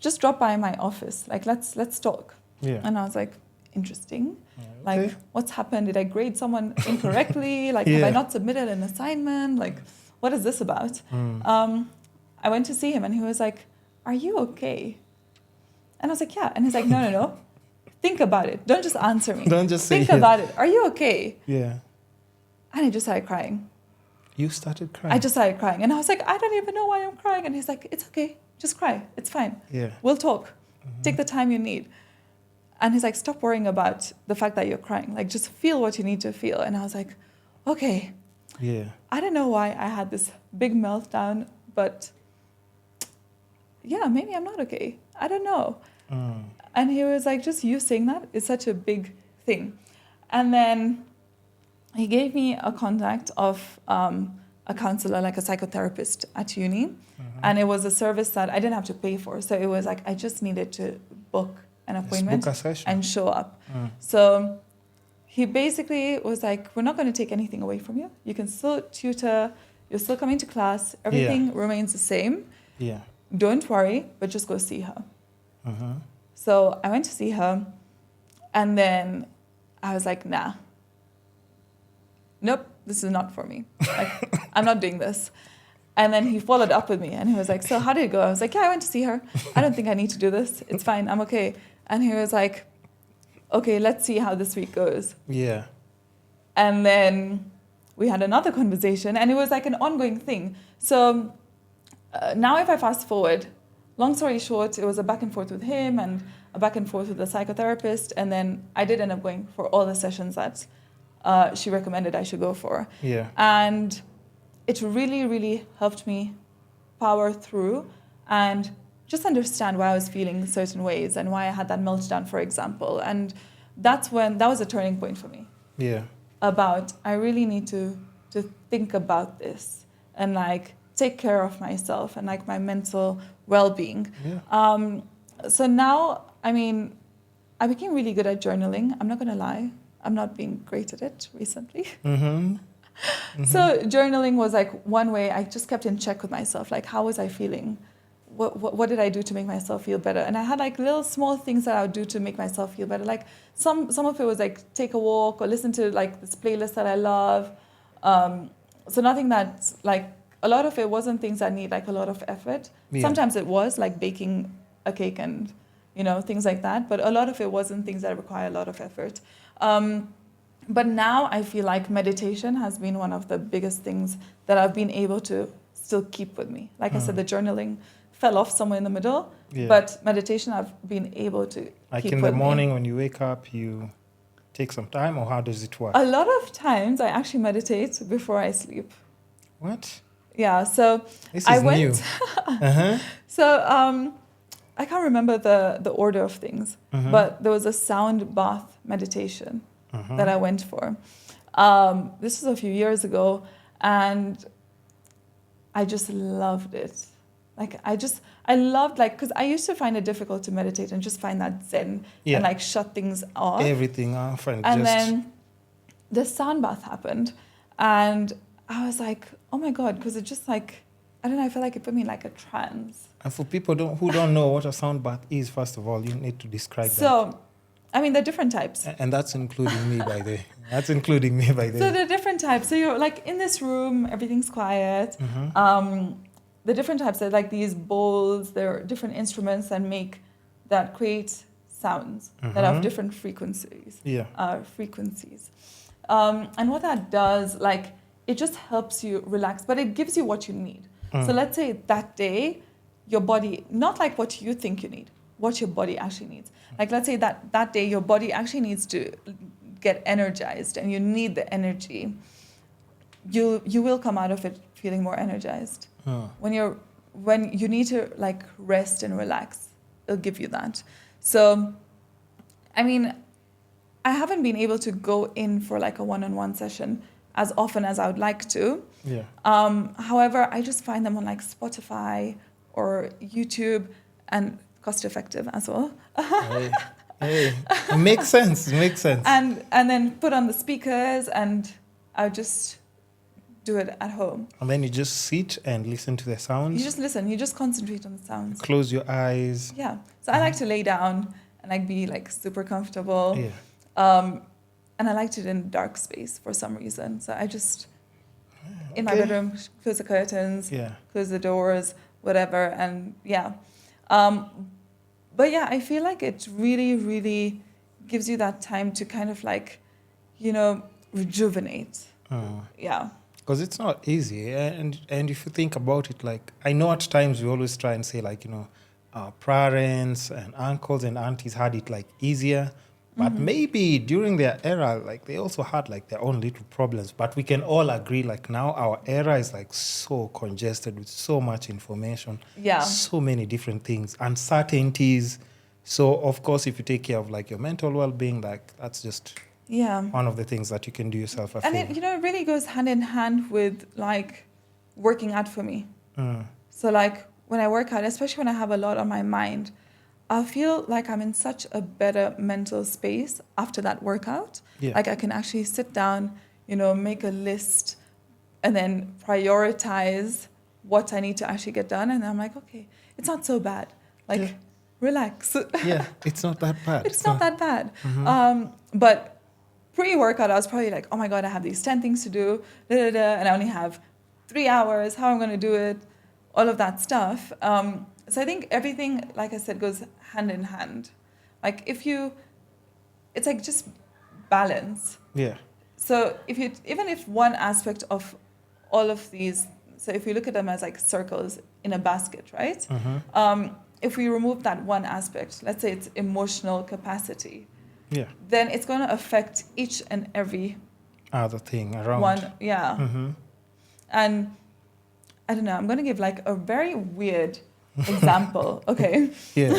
just drop by my office, like let's talk. And I was like, interesting. Like, what's happened? Did I grade someone incorrectly? Like, have I not submitted an assignment? Like, what is this about? I went to see him, and he was like, are you okay? And I was like, yeah. And he's like, no. think about it. Don't just answer me. Don't just say think yes. about it. Are you okay? Yeah. And I just started crying. You started crying? I just started crying. And I was like, I don't even know why I'm crying. And he's like, it's okay. Just cry. It's fine. Yeah. We'll talk. Take the time you need. And he's like, stop worrying about the fact that you're crying. Like, just feel what you need to feel. And I was like, okay. Yeah. I don't know why I had this big meltdown, but yeah, maybe I'm not okay. I don't know. And he was like, just you saying that is such a big thing. And then he gave me a contact of a counselor, like a psychotherapist at uni. And it was a service that I didn't have to pay for. So it was like, I just needed to book an appointment book a session. and show up. So he basically was like, we're not going to take anything away from you. You can still tutor. You're still coming to class. Everything remains the same. Yeah. Don't worry, but just go see her. So I went to see her. And then I was like, nah. Nope, this is not for me. Like, I'm not doing this. And then he followed up with me and he was like, so how did it go? I was like, yeah, I went to see her. I don't think I need to do this. It's fine. I'm okay. And he was like, okay, let's see how this week goes. Yeah. And then we had another conversation and it was like an ongoing thing. So now if I fast forward, long story short, it was a back and forth with him and a back and forth with the psychotherapist. And then I did end up going for all the sessions that she recommended I should go for. Yeah. And it really, really helped me power through and just understand why I was feeling certain ways and why I had that meltdown, for example. And that was a turning point for me. Yeah. About, I really need to think about this and like take care of myself and like my mental well-being. Yeah. So now, I mean, I became really good at journaling. I'm not going to lie. I'm not being great at it recently. So journaling was like one way I just kept in check with myself. Like, how was I feeling? What did I do to make myself feel better? And I had like little small things that I would do to make myself feel better. Like some of it was like take a walk or listen to like this playlist that I love. So nothing that like, a lot of it wasn't things that need like a lot of effort. Yeah. Sometimes it was like baking a cake and, you know, things like that. But a lot of it wasn't things that require a lot of effort. But now I feel like meditation has been one of the biggest things that I've been able to still keep with me. Like I said, the journaling fell off somewhere in the middle, but meditation I've been able to like keep in with the morning me. When you wake up, you take some time, or how does it work? A lot of times I actually meditate before I sleep. What? Yeah, so this is new. So I can't remember the order of things, but there was a sound bath meditation that I went for. This was a few years ago, and I just loved it. Like I loved because I used to find it difficult to meditate and just find that zen and like shut things off. Everything off and then the sound bath happened, and I was like, oh my God, because it just like, I don't know, I feel like it put me in like a trance. And for people who don't know what a sound bath is, first of all, you need to describe that. So, I mean, there are different types. And that's including me, by the way. That's including me, by the way. So there are different types. So you're like in this room, everything's quiet. The different types are like these bowls. There are different instruments that create sounds that have different frequencies. And what that does, like, it just helps you relax, but it gives you what you need. So let's say that day, your body, not like what you think you need, what your body actually needs. Like, let's say that day, your body actually needs to get energized and you need the energy. You will come out of it feeling more energized. When you need to like rest and relax, it'll give you that. So, I mean, I haven't been able to go in for like a one-on-one session as often as I would like to. However, I just find them on like Spotify or YouTube, and cost effective as well. Hey, makes sense. And then put on the speakers, and I just do it at home. And then you just sit and listen to the sounds. You just listen. You just concentrate on the sounds. Close your eyes. Yeah. So I like to lay down and like be like super comfortable. And I liked it in a dark space for some reason. So I just in my bedroom close the curtains, close the doors, whatever, and But yeah, I feel like it really, really gives you that time to kind of like, rejuvenate. Yeah. Because it's not easy. And if you think about it, like, I know at times we always try and say, like, our parents and uncles and aunties had it, like, easier. But maybe during their era, like, they also had, like, their own little problems. But we can all agree, like, now our era is, like, so congested with so much information. Yeah. So many different things, uncertainties. So, of course, if you take care of, like, your mental well-being, like, that's just... Yeah. one of the things that you can do yourself a favor. And it really goes hand in hand with like working out for me. So like when I work out, especially when I have a lot on my mind, I feel like I'm in such a better mental space after that workout. Yeah. Like I can actually sit down, make a list and then prioritize what I need to actually get done. And I'm like, okay, it's not so bad. Like, relax. Yeah, it's not that bad. It's not that bad. But pre-workout, I was probably like, oh my God, I have these 10 things to do, and I only have 3 hours, how am I going to do it? All of that stuff. So I think everything, like I said, goes hand in hand. Like it's like just balance. Yeah. So even if one aspect of all of these, so if we look at them as like circles in a basket, right? If we remove that one aspect, let's say it's emotional capacity, then it's going to affect each and every other thing around. one. Yeah. And I don't know, I'm going to give like a very weird example. Okay. Yeah.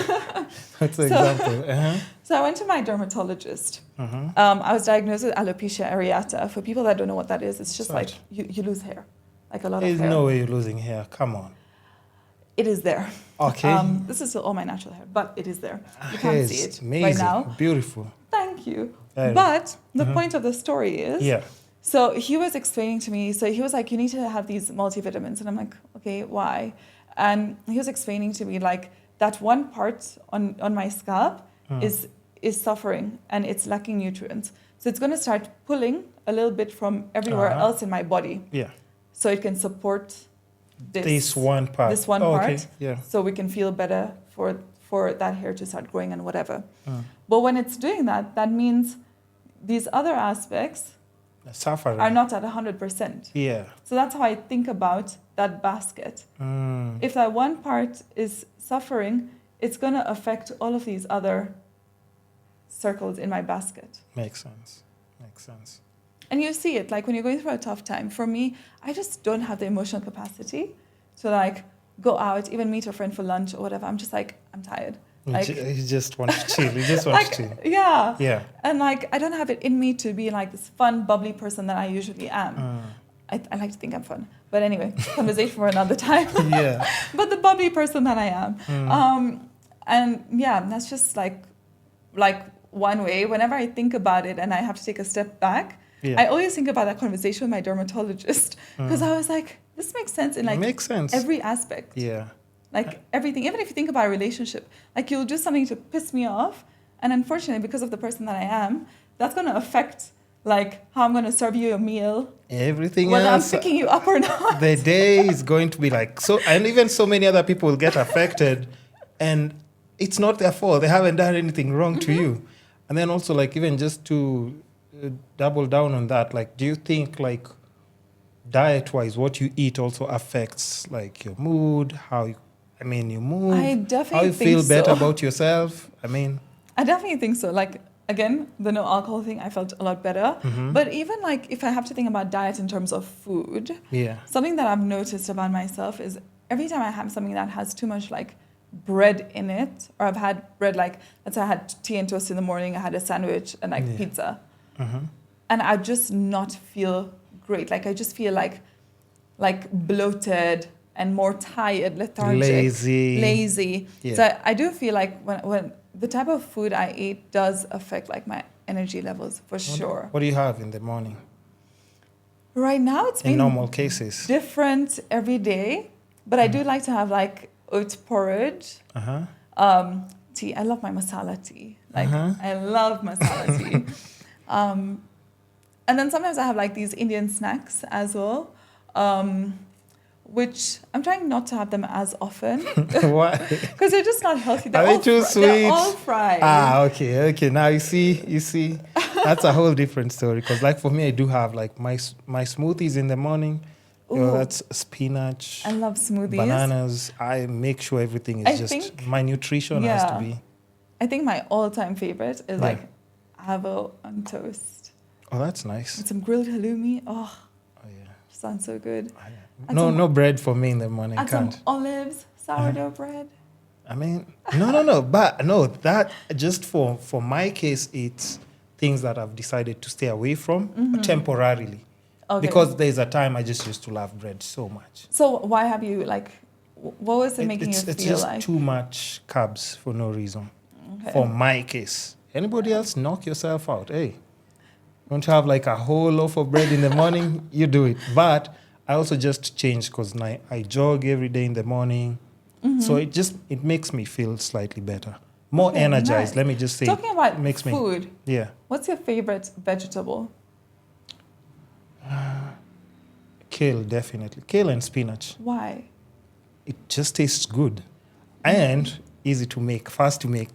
That's an example. So I went to my dermatologist. I was diagnosed with alopecia areata. For people that don't know what that is, it's just like you lose hair, like a lot of hair. There's no way you're losing hair. Come on. It is there. Okay. This is still all my natural hair, but it is there. You Okay, can't see it's it amazing. right now. Beautiful. Thank you. But the point of the story is, so he was explaining to me, so he was like, you need to have these multivitamins. And I'm like, okay, why? And he was explaining to me like that one part on my scalp is suffering and it's lacking nutrients. So it's going to start pulling a little bit from everywhere else in my body. Yeah. So it can support this one part. This one part. Okay. Yeah. So we can feel better for that hair to start growing and whatever. But when it's doing that, that means these other aspects Suffering. are not at 100%. Yeah. So that's how I think about that basket. If that one part is suffering, it's going to affect all of these other circles in my basket. Makes sense. Makes sense. And you see it, like when you're going through a tough time. For me, I just don't have the emotional capacity to like go out, even meet a friend for lunch or whatever. I'm just like, I'm tired. Like, you just want to chill. You just want like, to chill. Yeah. Yeah. And like, I don't have it in me to be like this fun, bubbly person that I usually am. I like to think I'm fun. But anyway, conversation for another time. Yeah. But the bubbly person that I am. And yeah, that's just like one way. Whenever I think about it and I have to take a step back, I always think about that conversation with my dermatologist because I was like, this makes sense in like makes sense. Every aspect. Yeah. Like everything, even if you think about a relationship, like you'll do something to piss me off. And unfortunately, because of the person that I am, that's going to affect like how I'm going to serve you a meal. Everything whether else. I'm picking you up or not. The day is going to be like, so, and even so many other people will get affected and it's not their fault. They haven't done anything wrong to you. And then also like, even just to double down on that, like, do you think like diet-wise, what you eat also affects like your mood, your mood, I definitely how you think feel better so. about yourself? I definitely think so. Like, again, the no alcohol thing, I felt a lot better. But even like if I have to think about diet in terms of food, something that I've noticed about myself is every time I have something that has too much like bread in it, or I've had bread, like let's say I had tea and toast in the morning, I had a sandwich and like pizza, and I just not feel great. Like I just feel like bloated and more tired, lethargic, lazy. Yeah. So I do feel like when the type of food I eat does affect like my energy levels for sure. What do you have in the morning? Right now it's been in normal cases different every day, but I do like to have like oat porridge, tea. I love my masala tea. Like I love masala tea. And then sometimes I have like these Indian snacks as well. which I'm trying not to have them as often. Why? Because they're just not healthy. Are they too sweet? They're all fried. Okay. Now you see, that's a whole different story. Because like for me, I do have like my smoothies in the morning. That's spinach. I love smoothies. Bananas. I make sure everything is my nutrition has to be. I think my all-time favorite is like avo on toast. Oh, that's nice. With some grilled halloumi. Oh yeah. Sounds so good. Oh, yeah. No bread for me in the morning. Add some olives, sourdough bread. I mean, no. But no, that just for my case, it's things that I've decided to stay away from temporarily. Okay. Because there's a time I just used to love bread so much. So why have you what was it making you feel like? It's just too much carbs for no reason. Okay. For my case. Anybody else, knock yourself out. Hey, don't you have like a whole loaf of bread in the morning? You do it. But I also just changed because I jog every day in the morning. So it makes me feel slightly better. More energized, nice. Let me just say. Talking about food. Yeah. What's your favorite vegetable? Kale, definitely. Kale and spinach. Why? It just tastes good. And easy to make, fast to make.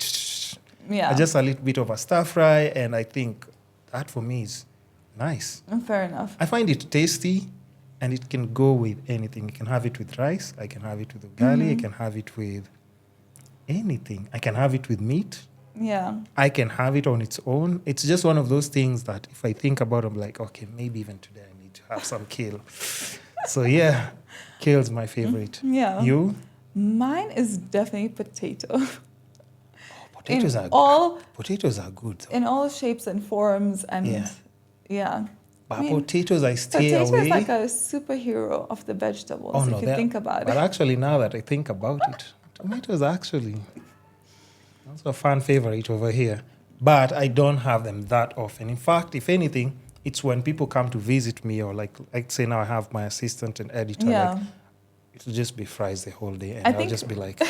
Yeah. Just a little bit of a stir fry, and I think that for me is nice. Fair enough. I find it tasty, and it can go with anything. You can have it with rice. I can have it with ugali. I can have it with anything. I can have it with meat. Yeah. I can have it on its own. It's just one of those things that if I think about it, I'm like, okay, maybe even today I need to have some kale. So yeah, kale's my favorite. Yeah. You? Mine is definitely potato. Potatoes are good. Though. In all shapes and forms, and yeah. But potatoes, I stay away. Potato is like a superhero of the vegetables, if you think about it. But actually, now that I think about it, tomatoes are actually also a fan favorite over here. But I don't have them that often. In fact, if anything, it's when people come to visit me, or like say now I have my assistant and editor. Yeah. Like, it'll just be fries the whole day, and I'll just be like.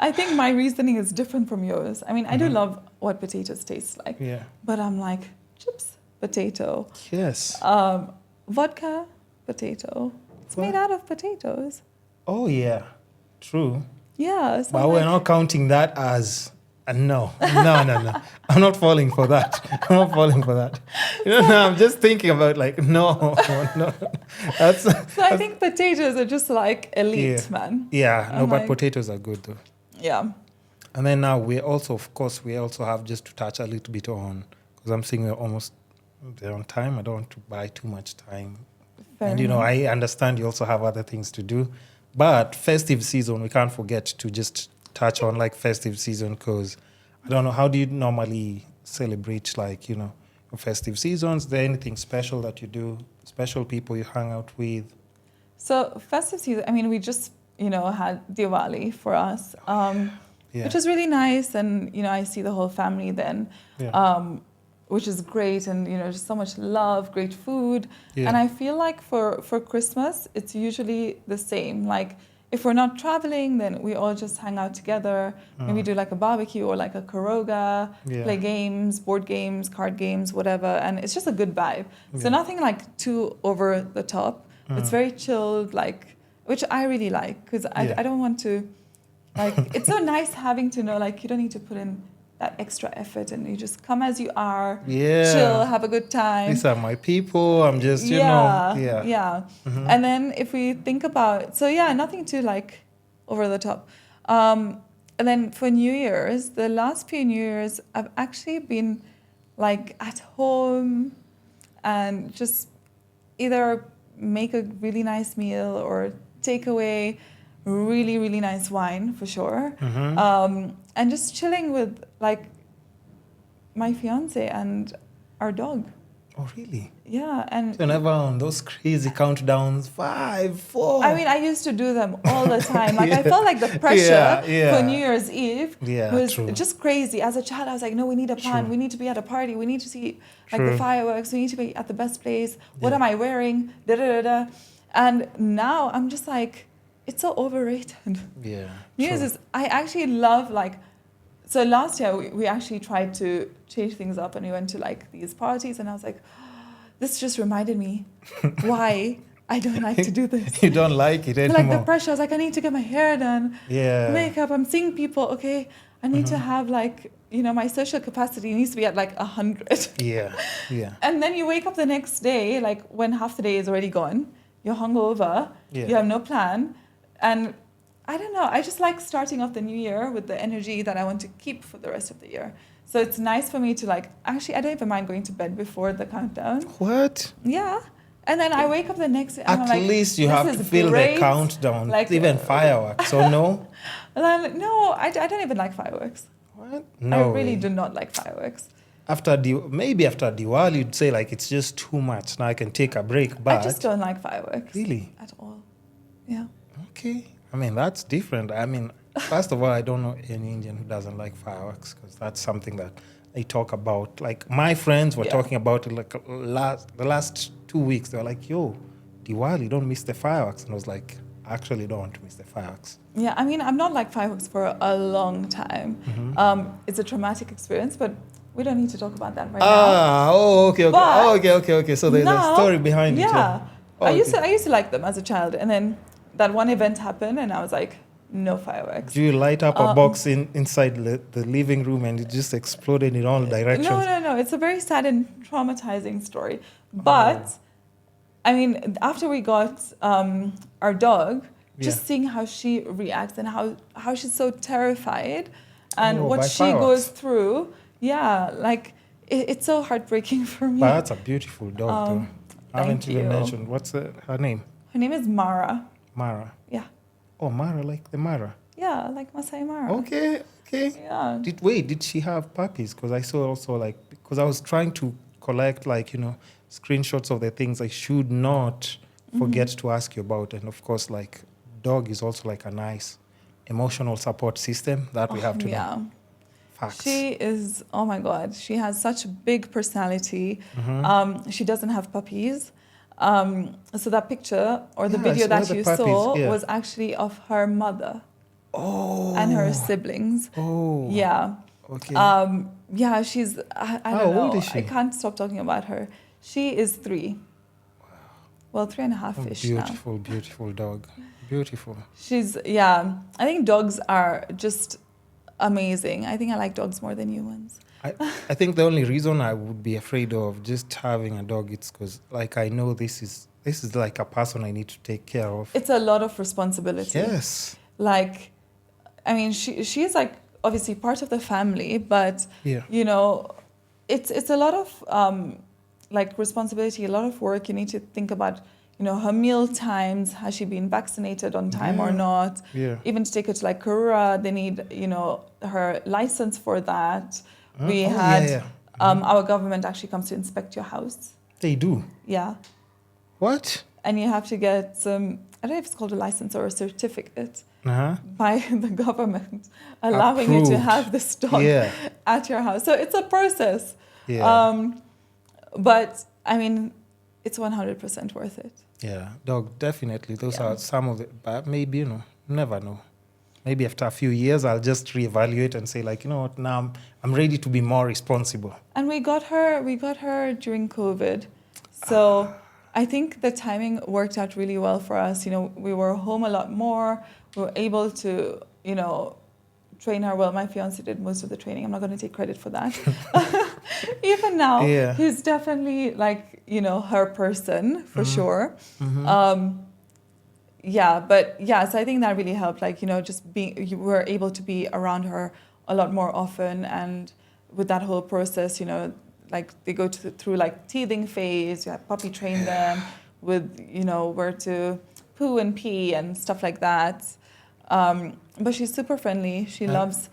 I think my reasoning is different from yours. I mean, I do love what potatoes taste like. Yeah. But I'm like, chips, potato. Yes. Vodka, potato. It's made out of potatoes. Oh, yeah. True. Yeah. So but we're not counting that as... No. I'm not falling for that. I'm just thinking about no. That's. So I think potatoes are just like elite, man. Yeah, but potatoes are good though. Yeah. And then now we also have, just to touch a little bit on, because I'm seeing we're almost there on time. I don't want to buy too much time. Fair enough. I understand you also have other things to do. But festive season, we can't forget to just touch on festive season, because I don't know, how do you normally celebrate your festive seasons? Is there anything special that you do? Special people you hang out with? So festive season, I mean, we just had Diwali for us, which is really nice, and I see the whole family then, which is great, and just so much love, great food, and I feel like for Christmas it's usually the same. Like if we're not traveling, then we all just hang out together. Maybe do like a barbecue or like a karoga, play games, board games, card games, whatever, and it's just a good vibe. So nothing like too over the top. It's very chilled, which I really like, because I don't want to, it's so nice having to know, you don't need to put in that extra effort, and you just come as you are, chill, have a good time. These are my people, I'm just, And then if we think about, nothing too over the top. And then for New Year's, the last few New Year's, I've actually been at home and just either make a really nice meal or take away really, really nice wine for sure. And just chilling with my fiance and our dog. Oh, really? Yeah. And so never on those crazy countdowns, 5, 4. I mean, I used to do them all the time. I felt like the pressure for New Year's Eve was just crazy. As a child, I was like, no, we need a plan. We need to be at a party. We need to see the fireworks. We need to be at the best place. What am I wearing? And now I'm just it's so overrated. Yeah. New Year's is, I actually love so last year we actually tried to change things up, and we went to these parties, and I was like, this just reminded me why I don't like to do this. You don't like it anymore. Like the pressure, I was like, I need to get my hair done, makeup. I'm seeing people, okay, I need to have like, my social capacity needs to be at like 100. Yeah. And then you wake up the next day, like when half the day is already gone, you're hungover, you have no plan. And I don't know, I just like starting off the new year with the energy that I want to keep for the rest of the year. So it's nice for me to like, actually, I don't even mind going to bed before the countdown. What? Yeah. And then I wake up the next day and At I'm like, least you have to feel the countdown, like, even fireworks. So no? No, I don't even like fireworks. What? No I really way. do not like fireworks. Maybe after Diwali, you'd say like it's just too much. Now I can take a break, but... I just don't like fireworks. Really? At all. Yeah. Okay. I mean, that's different. I mean, first of all, I don't know any Indian who doesn't like fireworks because that's something that they talk about. Like, my friends were talking about it like the last 2 weeks. They were like, yo, Diwali, don't miss the fireworks. And I was like, I actually don't want to miss the fireworks. Yeah, I mean, I'm not like fireworks for a long time. It's a traumatic experience, but we don't need to talk about that right now. Okay. So there's a story behind it. Yeah. I used to like them as a child, and then that one event happened, and I was like, no fireworks. Do you light up a box inside the living room and it just exploded in all directions? No. It's a very sad and traumatizing story. But, I mean, after we got our dog, just seeing how she reacts and how she's so terrified and what she goes through, like, it's so heartbreaking for me. But that's a beautiful dog, though. I haven't even mentioned. What's her name? Her name is Mara. Mara. Yeah. Oh, Mara, like the Mara. Yeah, like Masai Mara. Okay. Yeah. Did she have puppies? Because I saw also because I was trying to collect screenshots of the things I should not forget to ask you about. And of course, like, dog is also like a nice emotional support system that we have to know. Facts. She is, oh my God, she has such a big personality. She doesn't have puppies. So that picture or the video that you saw was actually of her mother and her siblings. Yeah. Okay. She's, I don't know. How old is she? I can't stop talking about her. She is 3. Wow. Well, 3.5-ish now. Beautiful dog. Beautiful. She's, I think dogs are just amazing. I think I like dogs more than humans. I think the only reason I would be afraid of just having a dog is because, like, I know this is like a person I need to take care of. It's a lot of responsibility. Yes. Like, I mean, she is like obviously part of the family, but it's a lot of like responsibility, a lot of work. You need to think about her meal times. Has she been vaccinated on time or not? Yeah. Even to take her to like Karura, they need her license for that. We had our government actually comes to inspect your house. They do? Yeah. What? And you have to get some, I don't know if it's called a license or a certificate by the government allowing you to have this dog at your house. So it's a process. Yeah. But I mean, it's 100% worth it. Yeah, dog, definitely. Those are some of it. But maybe, never know. Maybe after a few years, I'll just reevaluate and say, like, you know what, now I'm ready to be more responsible. And we got her during COVID. So I think the timing worked out really well for us. We were home a lot more. We were able to, train her well. My fiance did most of the training. I'm not going to take credit for that. Even now, he's definitely like, her person for sure. So I think that really helped. Like, you were able to be around her a lot more often. And with that whole process, like they go through like teething phase, you have puppy train them with, where to poo and pee and stuff like that. But she's super friendly. She loves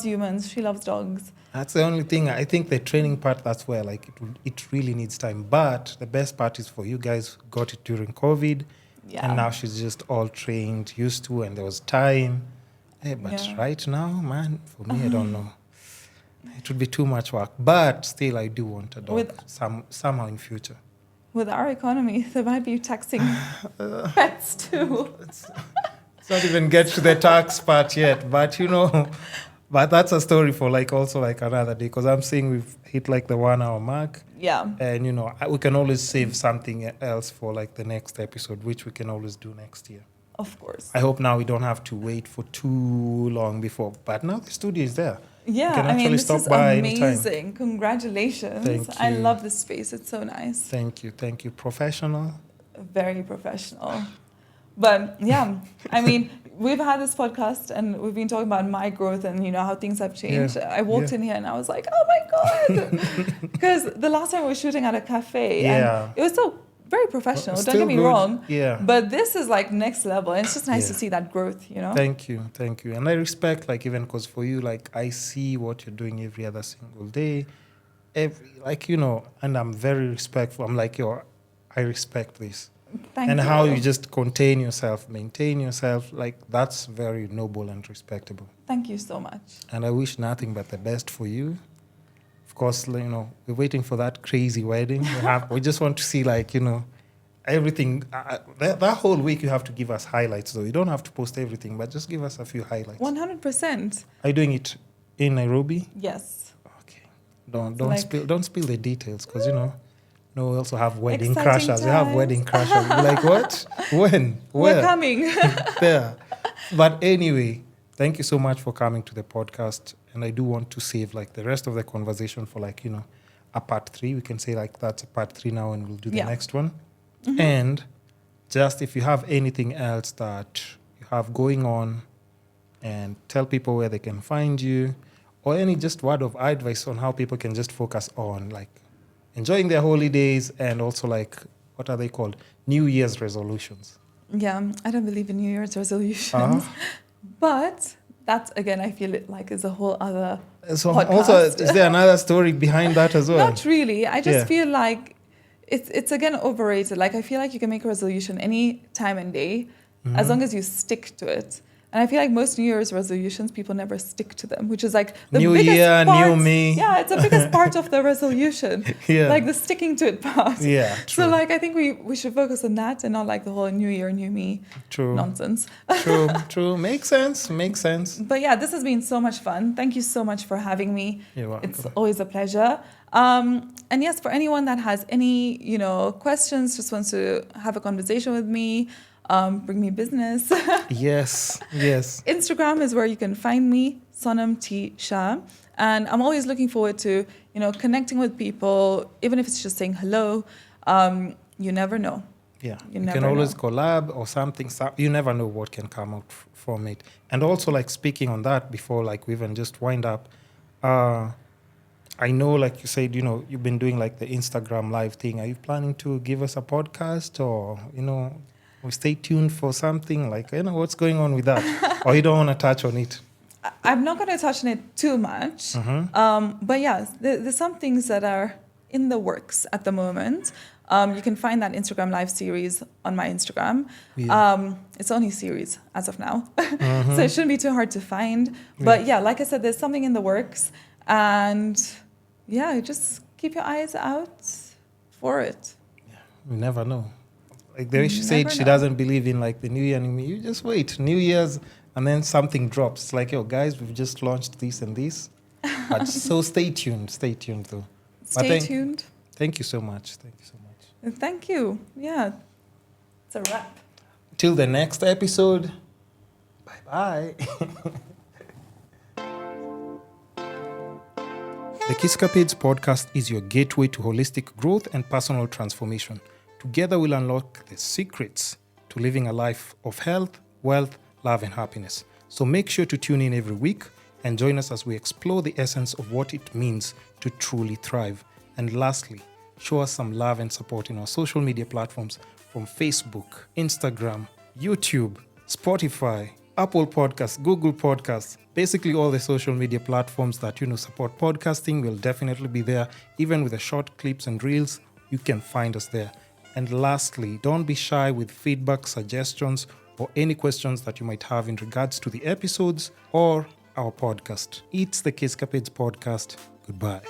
humans. She loves dogs. That's the only thing. I think the training part, that's where like it really needs time. But the best part is for you guys got it during COVID. Yeah. And now she's just all trained, used to, and there was time. But right now, man, for me, I don't know. It would be too much work. But still, I do want a dog somehow in future. With our economy, they might be taxing pets too. Let's not even get to the tax part yet. But, But that's a story for like also like another day, because I'm seeing we've hit like the 1 hour mark. Yeah. And, we can always save something else for like the next episode, which we can always do next year. Of course. I hope now we don't have to wait for too long before. But now the studio is there. Yeah, you can actually this stop is by amazing. anytime. Congratulations. Thank I you. love this space. It's so nice. Thank you. Professional. Very professional. But yeah, we've had this podcast and we've been talking about my growth and, how things have changed. Yeah. I walked in here and I was like, oh my God. Because the last time we were shooting at a cafe, and it was still very professional. Don't get me wrong. Yeah. But this is like next level. And it's just nice to see that growth, Thank you. And I respect, like, even because for you, like, I see what you're doing every other single day. And I'm very respectful. I'm like, I respect this. Thank you. And how you just contain yourself, maintain yourself, like, that's very noble and respectable. Thank you so much. And I wish nothing but the best for you. Of course, we're waiting for that crazy wedding. We just want to see, like, everything. That whole week you have to give us highlights, though. You don't have to post everything, but just give us a few highlights. 100%. Are you doing it in Nairobi? Yes. Okay. Don't spill the details, because no, we also have wedding crashers. Exciting We have times. wedding crashers. We're like, what? When? Where? We're coming. There. But anyway, thank you so much for coming to the podcast. And I do want to save like the rest of the conversation for like, a part 3. We can say like that's a part 3 now and we'll do the next one. Mm-hmm. And just if you have anything else that you have going on, and tell people where they can find you, or any just word of advice on how people can just focus on like enjoying their holidays, and also like, what are they called? New Year's resolutions. Yeah, I don't believe in New Year's resolutions. But that, again, I feel it like is a whole other podcast. Also, is there another story behind that as well? Not really. I just feel like it's again overrated. Like, I feel like you can make a resolution any time and day as long as you stick to it. And I feel like most New Year's resolutions, people never stick to them, which is like the new biggest year, part. new me. Yeah, it's the biggest part of the resolution. Yeah. Like the sticking to it part. Yeah, true. So like, I think we should focus on that and not like the whole new year, new me nonsense. True. Makes sense. But yeah, this has been so much fun. Thank you so much for having me. You're welcome. It's always a pleasure. And yes, for anyone that has any, questions, just wants to have a conversation with me, bring me business. Yes. Instagram is where you can find me, Sonam T. Shah. And I'm always looking forward to, connecting with people, even if it's just saying hello. You never know. Yeah, you can always collab or something. You never know what can come out from it. And also, like, speaking on that before, like, we even just wind up, I know, like you said, you've been doing, like, the Instagram live thing. Are you planning to give us a podcast, or, or stay tuned for something? Like, what's going on with that? Or you don't want to touch on it? I'm not going to touch on it too much. Mm-hmm. But yeah, there's some things that are in the works at the moment. You can find that Instagram live series on my Instagram. Yeah. It's only series as of now. Mm-hmm. So it shouldn't be too hard to find. But yeah, like I said, there's something in the works. And yeah, just keep your eyes out for it. Yeah, you never know. Like the way she said, she doesn't believe in like the New Year anymore. You just wait, New Year's, and then something drops. It's like, guys, we've just launched this and this. But so stay tuned though. Stay tuned. Thank you so much. Thank you. Yeah, it's a wrap. Till the next episode. Bye-bye. The Kisscapades podcast is your gateway to holistic growth and personal transformation. Together we'll unlock the secrets to living a life of health, wealth, love, and happiness. So make sure to tune in every week and join us as we explore the essence of what it means to truly thrive. And lastly, show us some love and support in our social media platforms from Facebook, Instagram, YouTube, Spotify, Apple Podcasts, Google Podcasts, basically all the social media platforms that, support podcasting will definitely be there. Even with the short clips and reels, you can find us there. And lastly, don't be shy with feedback, suggestions, or any questions that you might have in regards to the episodes or our podcast. It's the Kisscapades podcast. Goodbye.